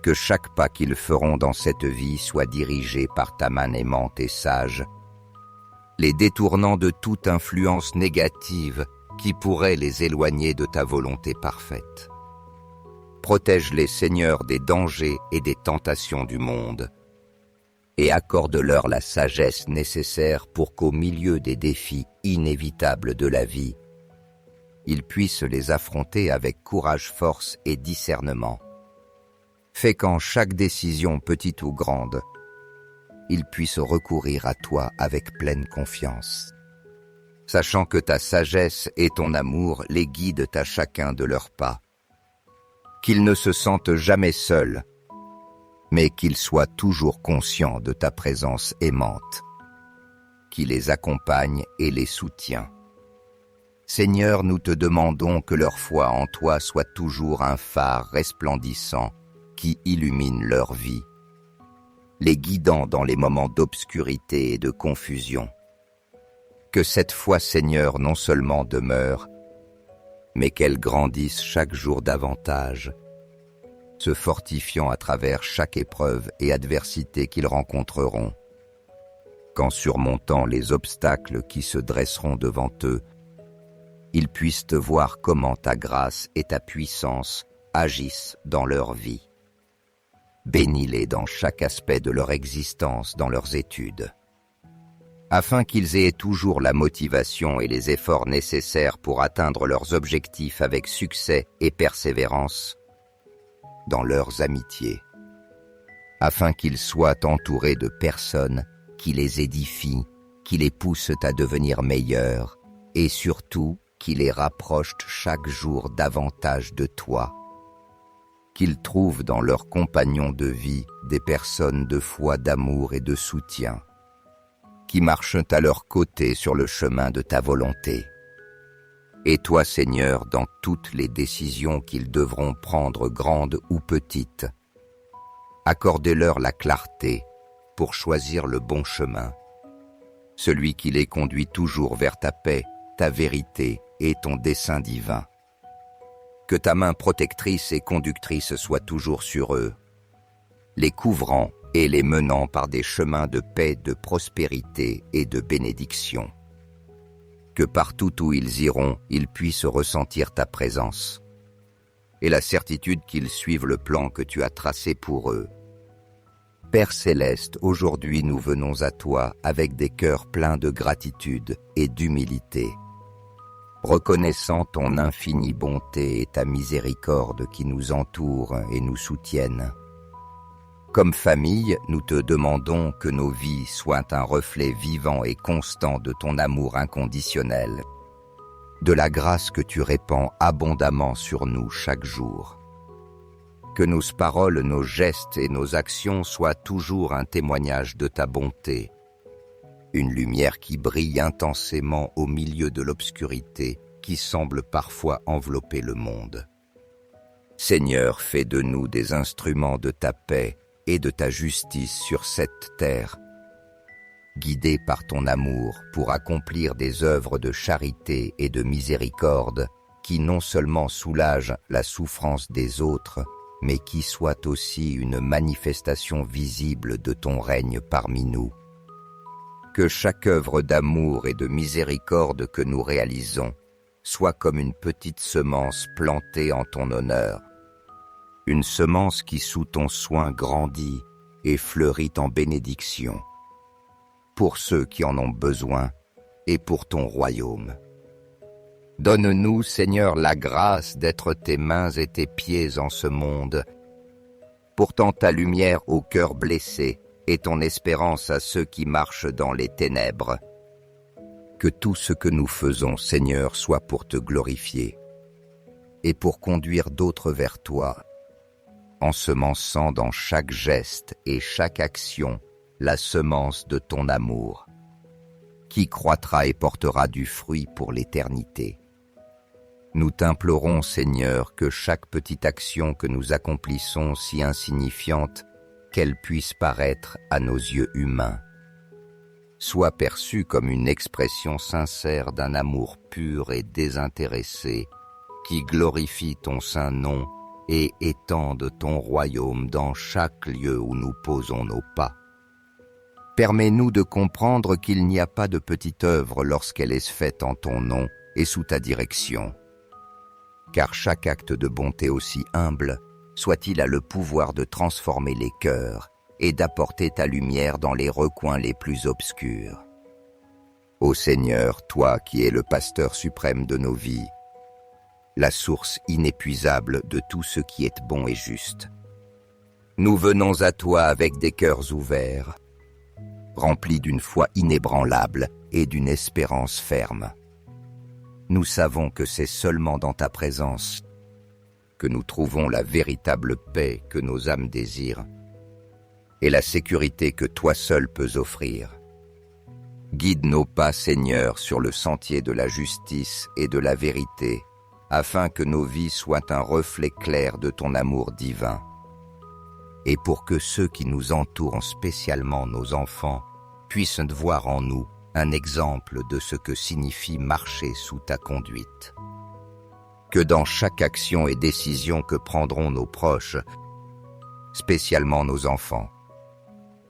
Que chaque pas qu'ils feront dans cette vie soit dirigé par ta main aimante et sage, les détournant de toute influence négative qui pourrait les éloigner de ta volonté parfaite. Protège-les, Seigneur, des dangers et des tentations du monde, et accorde-leur la sagesse nécessaire pour qu'au milieu des défis inévitables de la vie, ils puissent les affronter avec courage, force et discernement. Fais qu'en chaque décision, petite ou grande, ils puissent recourir à toi avec pleine confiance, sachant que ta sagesse et ton amour les guident à chacun de leurs pas. Qu'ils ne se sentent jamais seuls, mais qu'ils soient toujours conscients de ta présence aimante, qui les accompagne et les soutient. Seigneur, nous te demandons que leur foi en toi soit toujours un phare resplendissant qui illumine leur vie, les guidant dans les moments d'obscurité et de confusion. Que cette foi, Seigneur, non seulement demeure, mais qu'elle grandisse chaque jour davantage, se fortifiant à travers chaque épreuve et adversité qu'ils rencontreront, qu'en surmontant les obstacles qui se dresseront devant eux, ils puissent te voir comment ta grâce et ta puissance agissent dans leur vie. Bénis-les dans chaque aspect de leur existence, dans leurs études, afin qu'ils aient toujours la motivation et les efforts nécessaires pour atteindre leurs objectifs avec succès et persévérance, dans leurs amitiés, afin qu'ils soient entourés de personnes qui les édifient, qui les poussent à devenir meilleurs, et surtout qui les rapprochent chaque jour davantage de toi, qu'ils trouvent dans leurs compagnons de vie des personnes de foi, d'amour et de soutien, qui marchent à leur côté sur le chemin de ta volonté. Et toi, Seigneur, dans toutes les décisions qu'ils devront prendre, grandes ou petites, accordez-leur la clarté pour choisir le bon chemin, celui qui les conduit toujours vers ta paix, ta vérité et ton dessein divin. Que ta main protectrice et conductrice soit toujours sur eux, les couvrant et les menant par des chemins de paix, de prospérité et de bénédiction. Que partout où ils iront, ils puissent ressentir ta présence et la certitude qu'ils suivent le plan que tu as tracé pour eux. Père céleste, aujourd'hui nous venons à toi avec des cœurs pleins de gratitude et d'humilité, reconnaissant ton infinie bonté et ta miséricorde qui nous entourent et nous soutiennent. Comme famille, nous te demandons que nos vies soient un reflet vivant et constant de ton amour inconditionnel, de la grâce que tu répands abondamment sur nous chaque jour. Que nos paroles, nos gestes et nos actions soient toujours un témoignage de ta bonté, une lumière qui brille intensément au milieu de l'obscurité qui semble parfois envelopper le monde. Seigneur, fais de nous des instruments de ta paix et de ta justice sur cette terre, guidés par ton amour pour accomplir des œuvres de charité et de miséricorde qui non seulement soulagent la souffrance des autres, mais qui soient aussi une manifestation visible de ton règne parmi nous. Que chaque œuvre d'amour et de miséricorde que nous réalisons soit comme une petite semence plantée en ton honneur. Une semence qui sous ton soin grandit et fleurit en bénédiction, pour ceux qui en ont besoin et pour ton royaume. Donne-nous, Seigneur, la grâce d'être tes mains et tes pieds en ce monde, portant ta lumière au cœur blessé et ton espérance à ceux qui marchent dans les ténèbres. Que tout ce que nous faisons, Seigneur, soit pour te glorifier et pour conduire d'autres vers toi, ensemençant dans chaque geste et chaque action la semence de ton amour, qui croîtra et portera du fruit pour l'éternité. Nous t'implorons, Seigneur, que chaque petite action que nous accomplissons, si insignifiante qu'elle puisse paraître à nos yeux humains, soit perçue comme une expression sincère d'un amour pur et désintéressé qui glorifie ton saint nom et étende ton royaume dans chaque lieu où nous posons nos pas. Permets-nous de comprendre qu'il n'y a pas de petite œuvre lorsqu'elle est faite en ton nom et sous ta direction. Car chaque acte de bonté aussi humble soit-il a le pouvoir de transformer les cœurs et d'apporter ta lumière dans les recoins les plus obscurs. Ô Seigneur, toi qui es le pasteur suprême de nos vies, la source inépuisable de tout ce qui est bon et juste, nous venons à toi avec des cœurs ouverts, remplis d'une foi inébranlable et d'une espérance ferme. Nous savons que c'est seulement dans ta présence que nous trouvons la véritable paix que nos âmes désirent et la sécurité que toi seul peux offrir. Guide nos pas, Seigneur, sur le sentier de la justice et de la vérité, afin que nos vies soient un reflet clair de ton amour divin, et pour que ceux qui nous entourent, spécialement nos enfants, puissent voir en nous un exemple de ce que signifie marcher sous ta conduite. Que dans chaque action et décision que prendront nos proches, spécialement nos enfants,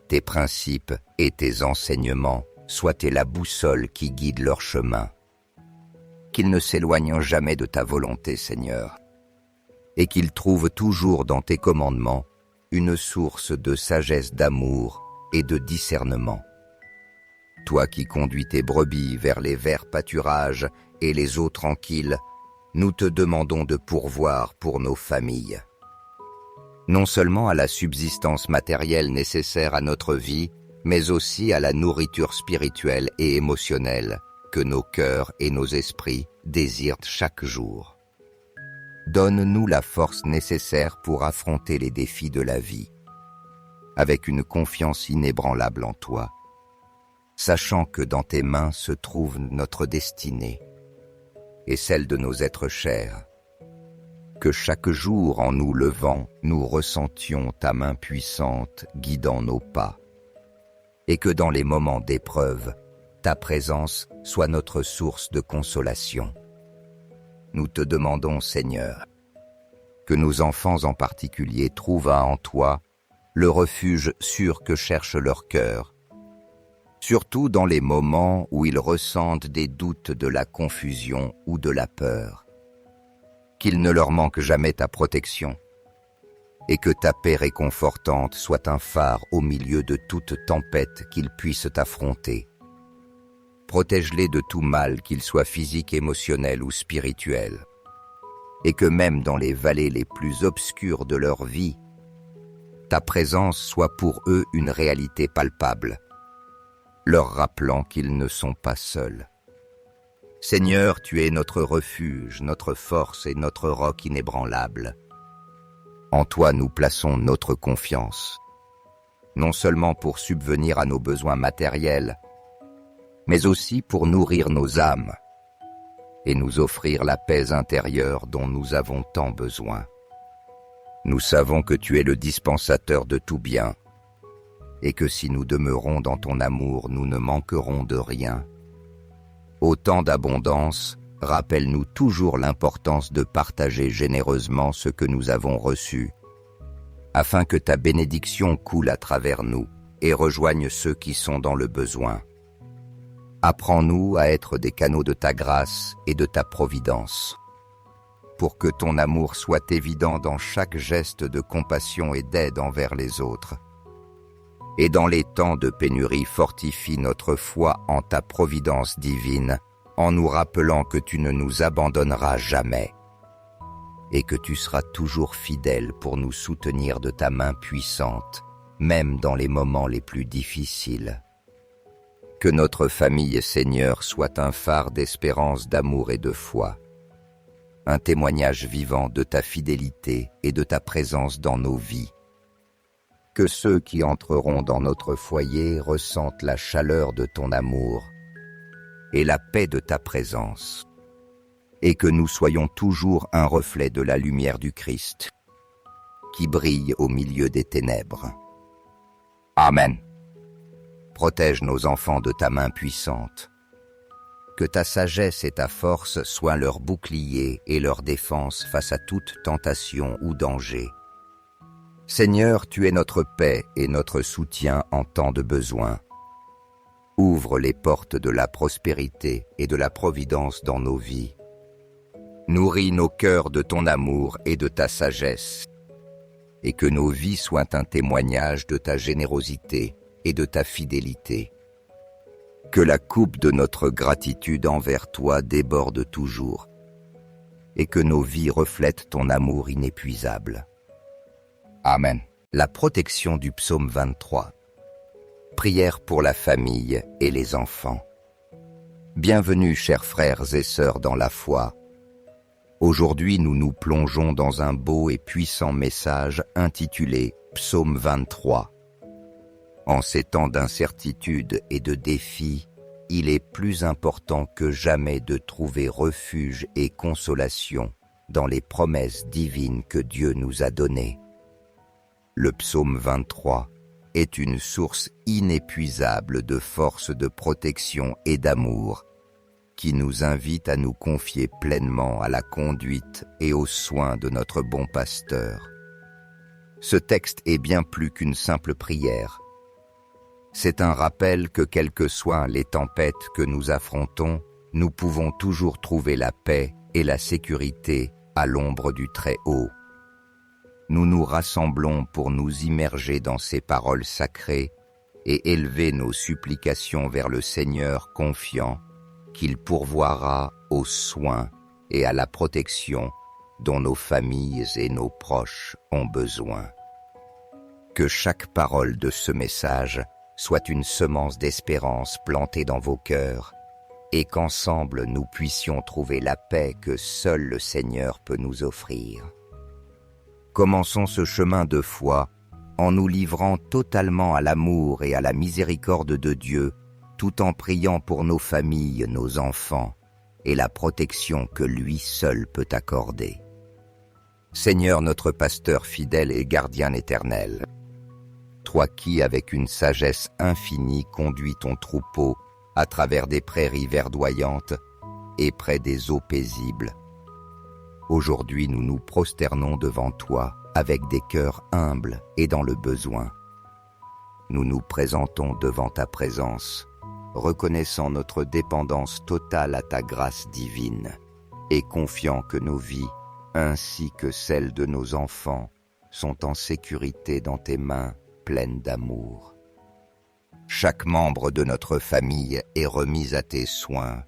tes principes et tes enseignements soient la boussole qui guide leur chemin. Qu'ils ne s'éloignent jamais de ta volonté, Seigneur, et qu'ils trouvent toujours dans tes commandements une source de sagesse, d'amour et de discernement. Toi qui conduis tes brebis vers les verts pâturages et les eaux tranquilles, nous te demandons de pourvoir pour nos familles. Non seulement à la subsistance matérielle nécessaire à notre vie, mais aussi à la nourriture spirituelle et émotionnelle que nos cœurs et nos esprits désirent chaque jour. Donne-nous la force nécessaire pour affronter les défis de la vie, avec une confiance inébranlable en toi, sachant que dans tes mains se trouve notre destinée et celle de nos êtres chers. Que chaque jour, en nous levant, nous ressentions ta main puissante guidant nos pas, et que dans les moments d'épreuve, ta présence soit notre source de consolation. Nous te demandons, Seigneur, que nos enfants en particulier trouvent en toi le refuge sûr que cherche leur cœur, surtout dans les moments où ils ressentent des doutes, de la confusion ou de la peur. Qu'il ne leur manque jamais ta protection, et que ta paix réconfortante soit un phare au milieu de toute tempête qu'ils puissent affronter. Protège-les de tout mal, qu'il soit physique, émotionnel ou spirituel, et que même dans les vallées les plus obscures de leur vie, ta présence soit pour eux une réalité palpable, leur rappelant qu'ils ne sont pas seuls. Seigneur, tu es notre refuge, notre force et notre roc inébranlable. En toi nous plaçons notre confiance, non seulement pour subvenir à nos besoins matériels, mais aussi pour nourrir nos âmes et nous offrir la paix intérieure dont nous avons tant besoin. Nous savons que tu es le dispensateur de tout bien, et que si nous demeurons dans ton amour, nous ne manquerons de rien. Au temps d'abondance, rappelle-nous toujours l'importance de partager généreusement ce que nous avons reçu, afin que ta bénédiction coule à travers nous et rejoigne ceux qui sont dans le besoin. Apprends-nous à être des canaux de ta grâce et de ta providence, pour que ton amour soit évident dans chaque geste de compassion et d'aide envers les autres. Et dans les temps de pénurie, fortifie notre foi en ta providence divine, en nous rappelant que tu ne nous abandonneras jamais, et que tu seras toujours fidèle pour nous soutenir de ta main puissante, même dans les moments les plus difficiles. Que notre famille, Seigneur, soit un phare d'espérance, d'amour et de foi, un témoignage vivant de ta fidélité et de ta présence dans nos vies. Que ceux qui entreront dans notre foyer ressentent la chaleur de ton amour et la paix de ta présence, et que nous soyons toujours un reflet de la lumière du Christ, qui brille au milieu des ténèbres. Amen. Protège nos enfants de ta main puissante. Que ta sagesse et ta force soient leur bouclier et leur défense face à toute tentation ou danger. Seigneur, tu es notre paix et notre soutien en temps de besoin. Ouvre les portes de la prospérité et de la providence dans nos vies. Nourris nos cœurs de ton amour et de ta sagesse, et que nos vies soient un témoignage de ta générosité et de ta fidélité. Que la coupe de notre gratitude envers toi déborde toujours, et que nos vies reflètent ton amour inépuisable. Amen. La protection du psaume 23. Prière pour la famille et les enfants. Bienvenue, chers frères et sœurs dans la foi. Aujourd'hui, nous nous plongeons dans un beau et puissant message intitulé Psaume 23. En ces temps d'incertitude et de défis, il est plus important que jamais de trouver refuge et consolation dans les promesses divines que Dieu nous a données. Le psaume 23 est une source inépuisable de force de protection et d'amour qui nous invite à nous confier pleinement à la conduite et aux soins de notre bon pasteur. Ce texte est bien plus qu'une simple prière. C'est un rappel que quelles que soient les tempêtes que nous affrontons, nous pouvons toujours trouver la paix et la sécurité à l'ombre du Très-Haut. Nous nous rassemblons pour nous immerger dans ces paroles sacrées et élever nos supplications vers le Seigneur, confiants qu'il pourvoira aux soins et à la protection dont nos familles et nos proches ont besoin. Que chaque parole de ce message soit une semence d'espérance plantée dans vos cœurs, et qu'ensemble nous puissions trouver la paix que seul le Seigneur peut nous offrir. Commençons ce chemin de foi en nous livrant totalement à l'amour et à la miséricorde de Dieu, tout en priant pour nos familles, nos enfants, et la protection que lui seul peut accorder. Seigneur, notre pasteur fidèle et gardien éternel, toi qui, avec une sagesse infinie, conduis ton troupeau à travers des prairies verdoyantes et près des eaux paisibles. Aujourd'hui, nous nous prosternons devant toi avec des cœurs humbles et dans le besoin. Nous nous présentons devant ta présence, reconnaissant notre dépendance totale à ta grâce divine et confiant que nos vies, ainsi que celles de nos enfants, sont en sécurité dans tes mains pleines d'amour. Chaque membre de notre famille est remis à tes soins,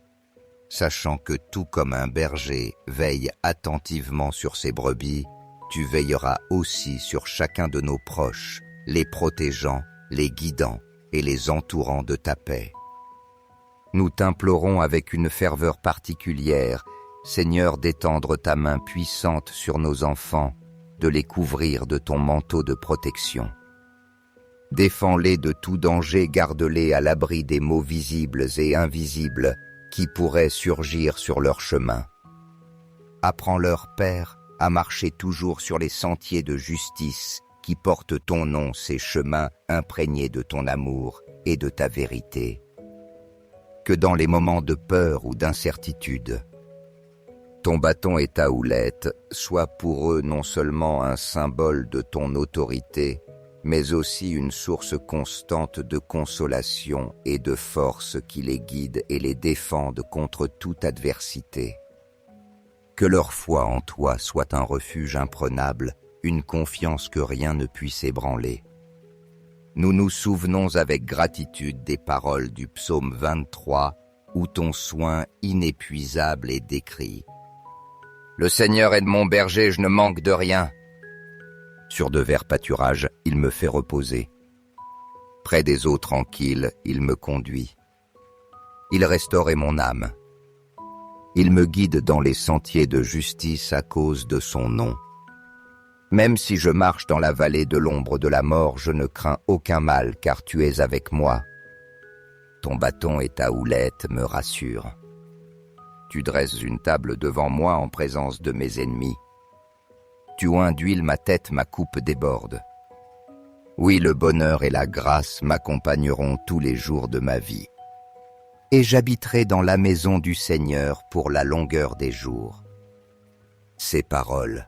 sachant que tout comme un berger veille attentivement sur ses brebis, tu veilleras aussi sur chacun de nos proches, les protégeant, les guidant et les entourant de ta paix. Nous t'implorons avec une ferveur particulière, Seigneur, d'étendre ta main puissante sur nos enfants, de les couvrir de ton manteau de protection. Défends-les de tout danger, garde-les à l'abri des maux visibles et invisibles qui pourraient surgir sur leur chemin. Apprends-leur, Père, à marcher toujours sur les sentiers de justice qui portent ton nom, ces chemins imprégnés de ton amour et de ta vérité. Que dans les moments de peur ou d'incertitude, ton bâton et ta houlette soient pour eux non seulement un symbole de ton autorité, mais aussi une source constante de consolation et de force qui les guide et les défende contre toute adversité. Que leur foi en toi soit un refuge imprenable, une confiance que rien ne puisse ébranler. Nous nous souvenons avec gratitude des paroles du psaume 23, où ton soin inépuisable est décrit. « Le Seigneur est de mon berger, je ne manque de rien. Sur de verts pâturages, il me fait reposer. Près des eaux tranquilles, il me conduit. Il restaure mon âme. Il me guide dans les sentiers de justice à cause de son nom. Même si je marche dans la vallée de l'ombre de la mort, je ne crains aucun mal, car tu es avec moi. Ton bâton et ta houlette me rassurent. Tu dresses une table devant moi en présence de mes ennemis. Tu oins d'huile ma tête, ma coupe déborde. Oui, le bonheur et la grâce m'accompagneront tous les jours de ma vie. Et j'habiterai dans la maison du Seigneur pour la longueur des jours. Ces paroles,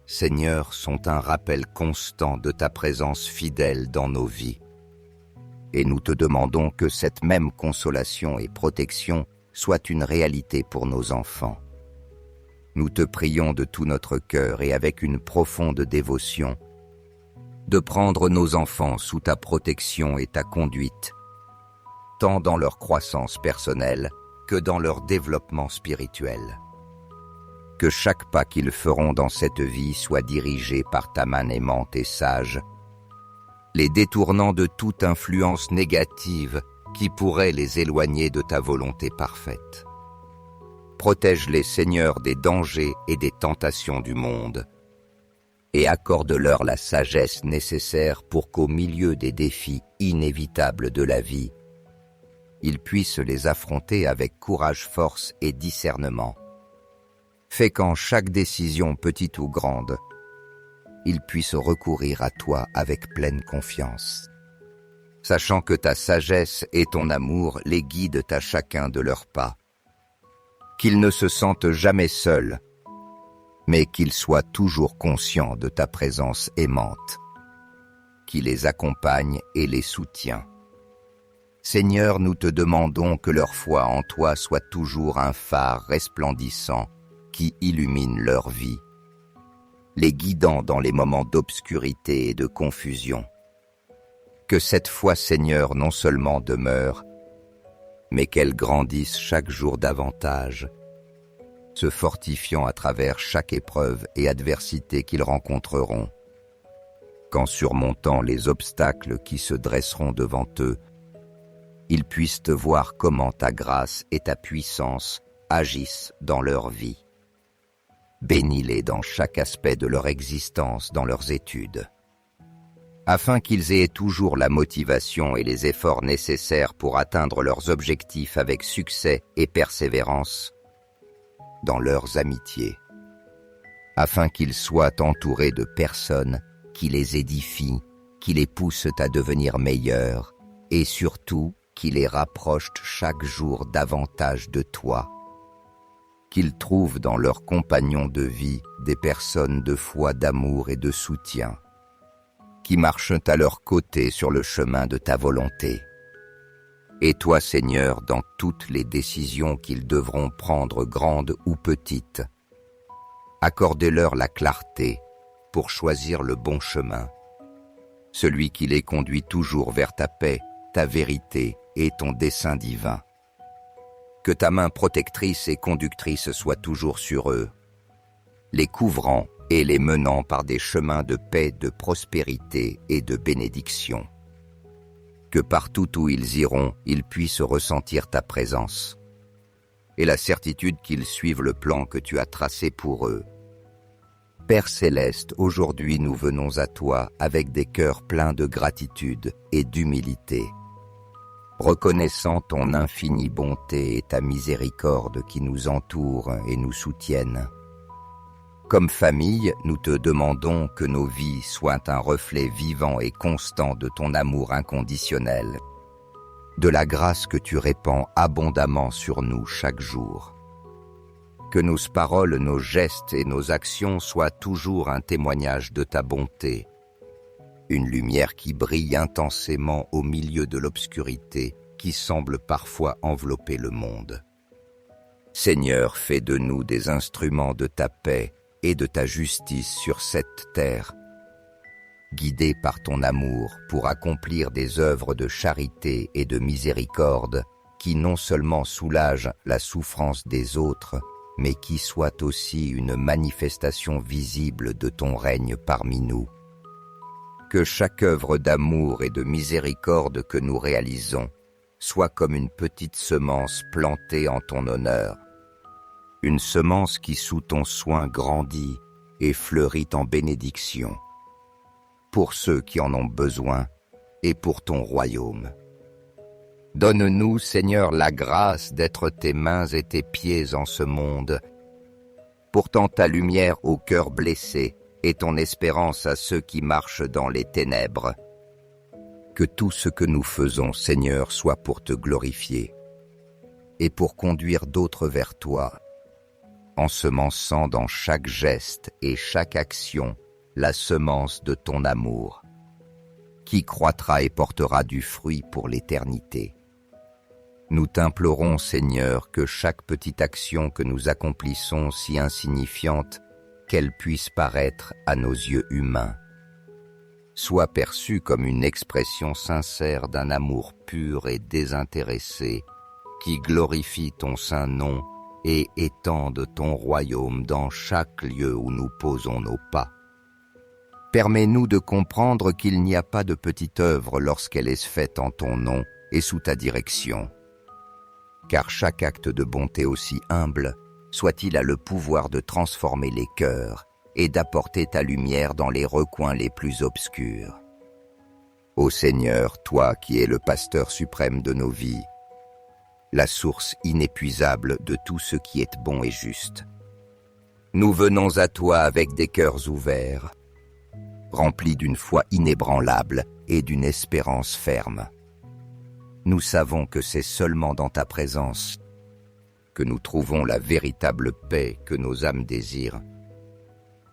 Seigneur, sont un rappel constant de ta présence fidèle dans nos vies. Et nous te demandons que cette même consolation et protection soit une réalité pour nos enfants. Nous te prions de tout notre cœur et avec une profonde dévotion de prendre nos enfants sous ta protection et ta conduite, tant dans leur croissance personnelle que dans leur développement spirituel. Que chaque pas qu'ils feront dans cette vie soit dirigé par ta main aimante et sage, les détournant de toute influence négative qui pourrait les éloigner de ta volonté parfaite. Protège-les, Seigneur, des dangers et des tentations du monde, et accorde-leur la sagesse nécessaire pour qu'au milieu des défis inévitables de la vie, ils puissent les affronter avec courage, force et discernement. Fais qu'en chaque décision, petite ou grande, ils puissent recourir à toi avec pleine confiance, sachant que ta sagesse et ton amour les guident à chacun de leurs pas. Qu'ils ne se sentent jamais seuls, mais qu'ils soient toujours conscients de ta présence aimante, qui les accompagne et les soutient. Seigneur, nous te demandons que leur foi en toi soit toujours un phare resplendissant qui illumine leur vie, les guidant dans les moments d'obscurité et de confusion. Que cette foi, Seigneur, non seulement demeure, mais qu'elle grandisse chaque jour davantage, se fortifiant à travers chaque épreuve et adversité qu'ils rencontreront, qu'en surmontant les obstacles qui se dresseront devant eux, ils puissent te voir comment ta grâce et ta puissance agissent dans leur vie. Bénis-les dans chaque aspect de leur existence, dans leurs études, afin qu'ils aient toujours la motivation et les efforts nécessaires pour atteindre leurs objectifs avec succès et persévérance dans leurs amitiés, afin qu'ils soient entourés de personnes qui les édifient, qui les poussent à devenir meilleurs et surtout qui les rapprochent chaque jour davantage de toi. Qu'ils trouvent dans leurs compagnons de vie des personnes de foi, d'amour et de soutien, qui marchent à leur côté sur le chemin de ta volonté. Et toi, Seigneur, dans toutes les décisions qu'ils devront prendre, grandes ou petites, accordez-leur la clarté pour choisir le bon chemin, celui qui les conduit toujours vers ta paix, ta vérité et ton dessein divin. Que ta main protectrice et conductrice soit toujours sur eux, les couvrant et les menant par des chemins de paix, de prospérité et de bénédiction. Que partout où ils iront, ils puissent ressentir ta présence et la certitude qu'ils suivent le plan que tu as tracé pour eux. Père céleste, aujourd'hui nous venons à toi avec des cœurs pleins de gratitude et d'humilité, reconnaissant ton infinie bonté et ta miséricorde qui nous entourent et nous soutiennent. Comme famille, nous te demandons que nos vies soient un reflet vivant et constant de ton amour inconditionnel, de la grâce que tu répands abondamment sur nous chaque jour. Que nos paroles, nos gestes et nos actions soient toujours un témoignage de ta bonté, une lumière qui brille intensément au milieu de l'obscurité qui semble parfois envelopper le monde. Seigneur, fais de nous des instruments de ta paix et de ta justice sur cette terre, guidés par ton amour pour accomplir des œuvres de charité et de miséricorde qui non seulement soulagent la souffrance des autres, mais qui soient aussi une manifestation visible de ton règne parmi nous. Que chaque œuvre d'amour et de miséricorde que nous réalisons soit comme une petite semence plantée en ton honneur, une semence qui sous ton soin grandit et fleurit en bénédiction, pour ceux qui en ont besoin et pour ton royaume. Donne-nous, Seigneur, la grâce d'être tes mains et tes pieds en ce monde, portant ta lumière au cœur blessé et ton espérance à ceux qui marchent dans les ténèbres. Que tout ce que nous faisons, Seigneur, soit pour te glorifier et pour conduire d'autres vers toi, ensemençant dans chaque geste et chaque action la semence de ton amour, qui croîtra et portera du fruit pour l'éternité. Nous t'implorons, Seigneur, que chaque petite action que nous accomplissons, si insignifiante qu'elle puisse paraître à nos yeux humains, soit perçue comme une expression sincère d'un amour pur et désintéressé qui glorifie ton saint nom et étende ton royaume dans chaque lieu où nous posons nos pas. Permets-nous de comprendre qu'il n'y a pas de petite œuvre lorsqu'elle est faite en ton nom et sous ta direction. Car chaque acte de bonté aussi humble soit-il a le pouvoir de transformer les cœurs et d'apporter ta lumière dans les recoins les plus obscurs. Ô Seigneur, toi qui es le pasteur suprême de nos vies, la source inépuisable de tout ce qui est bon et juste, nous venons à toi avec des cœurs ouverts, remplis d'une foi inébranlable et d'une espérance ferme. Nous savons que c'est seulement dans ta présence que nous trouvons la véritable paix que nos âmes désirent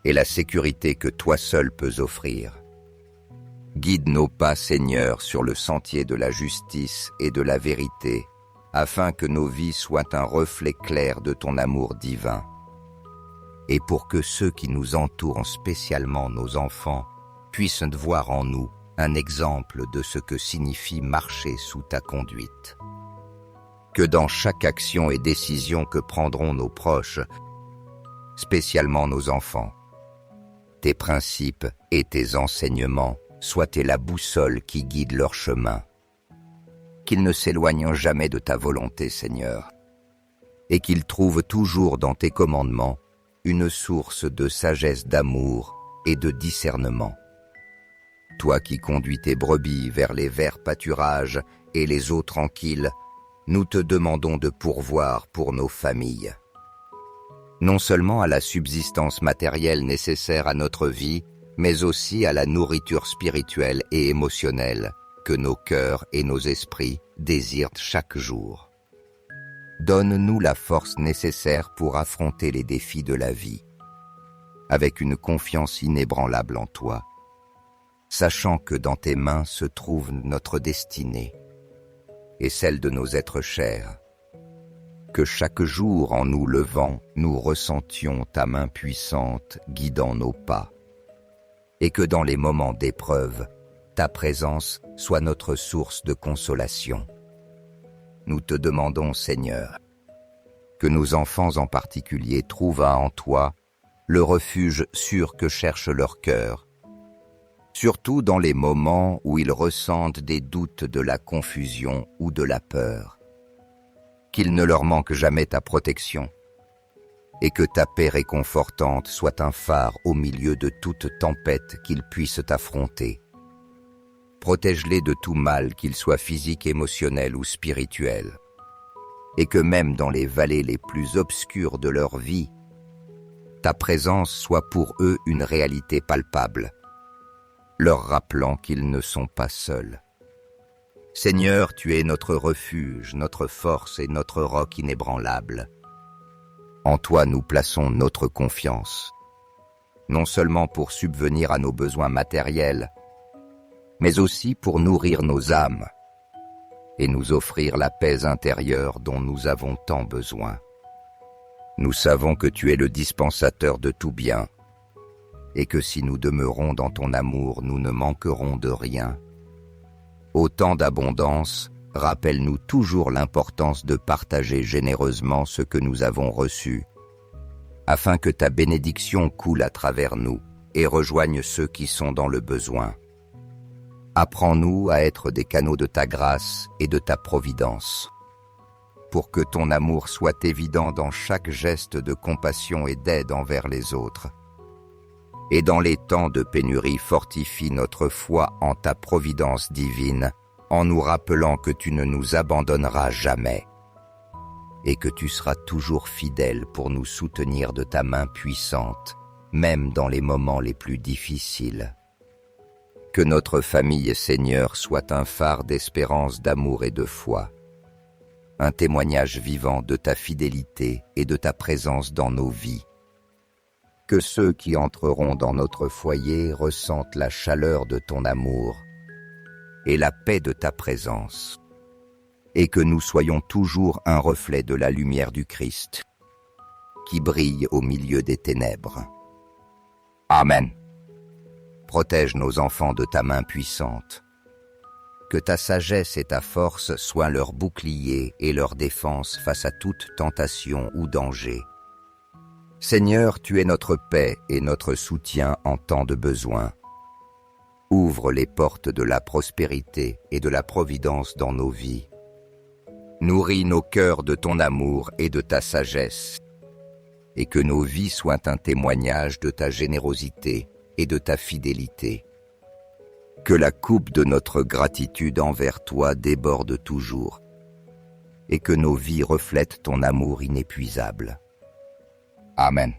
et la sécurité que toi seul peux offrir. Guide nos pas, Seigneur, sur le sentier de la justice et de la vérité, afin que nos vies soient un reflet clair de ton amour divin, et pour que ceux qui nous entourent, spécialement nos enfants, puissent voir en nous un exemple de ce que signifie marcher sous ta conduite. Que dans chaque action et décision que prendront nos proches, spécialement nos enfants, tes principes et tes enseignements soient la boussole qui guide leur chemin. Qu'ils ne s'éloignent jamais de ta volonté, Seigneur, et qu'ils trouvent toujours dans tes commandements une source de sagesse, d'amour et de discernement. Toi qui conduis tes brebis vers les verts pâturages et les eaux tranquilles, nous te demandons de pourvoir pour nos familles. Non seulement à la subsistance matérielle nécessaire à notre vie, mais aussi à la nourriture spirituelle et émotionnelle que nos cœurs et nos esprits désirent chaque jour. Donne-nous la force nécessaire pour affronter les défis de la vie, avec une confiance inébranlable en toi, sachant que dans tes mains se trouve notre destinée et celle de nos êtres chers. Que chaque jour en nous levant, nous ressentions ta main puissante guidant nos pas, et que dans les moments d'épreuve, ta présence soit notre source de consolation. Nous te demandons, Seigneur, que nos enfants en particulier trouvent en toi le refuge sûr que cherche leur cœur, surtout dans les moments où ils ressentent des doutes, de la confusion ou de la peur. Qu'il ne leur manque jamais ta protection, et que ta paix réconfortante soit un phare au milieu de toute tempête qu'ils puissent affronter. Protège-les de tout mal, qu'il soit physique, émotionnel ou spirituel, et que même dans les vallées les plus obscures de leur vie, ta présence soit pour eux une réalité palpable, leur rappelant qu'ils ne sont pas seuls. Seigneur, tu es notre refuge, notre force et notre roc inébranlable. En toi nous plaçons notre confiance, non seulement pour subvenir à nos besoins matériels, mais aussi pour nourrir nos âmes et nous offrir la paix intérieure dont nous avons tant besoin. Nous savons que tu es le dispensateur de tout bien, et que si nous demeurons dans ton amour, nous ne manquerons de rien. Au temps d'abondance, rappelle-nous toujours l'importance de partager généreusement ce que nous avons reçu, afin que ta bénédiction coule à travers nous et rejoigne ceux qui sont dans le besoin. Apprends-nous à être des canaux de ta grâce et de ta providence, pour que ton amour soit évident dans chaque geste de compassion et d'aide envers les autres. Et dans les temps de pénurie, fortifie notre foi en ta providence divine, en nous rappelant que tu ne nous abandonneras jamais, et que tu seras toujours fidèle pour nous soutenir de ta main puissante, même dans les moments les plus difficiles. Que notre famille, Seigneur, soit un phare d'espérance, d'amour et de foi, un témoignage vivant de ta fidélité et de ta présence dans nos vies. Que ceux qui entreront dans notre foyer ressentent la chaleur de ton amour et la paix de ta présence, et que nous soyons toujours un reflet de la lumière du Christ, qui brille au milieu des ténèbres. Amen. Protège nos enfants de ta main puissante. Que ta sagesse et ta force soient leur bouclier et leur défense face à toute tentation ou danger. Seigneur, tu es notre paix et notre soutien en temps de besoin. Ouvre les portes de la prospérité et de la providence dans nos vies. Nourris nos cœurs de ton amour et de ta sagesse, et que nos vies soient un témoignage de ta générosité et de ta fidélité. Que la coupe de notre gratitude envers toi déborde toujours, et que nos vies reflètent ton amour inépuisable. Amen.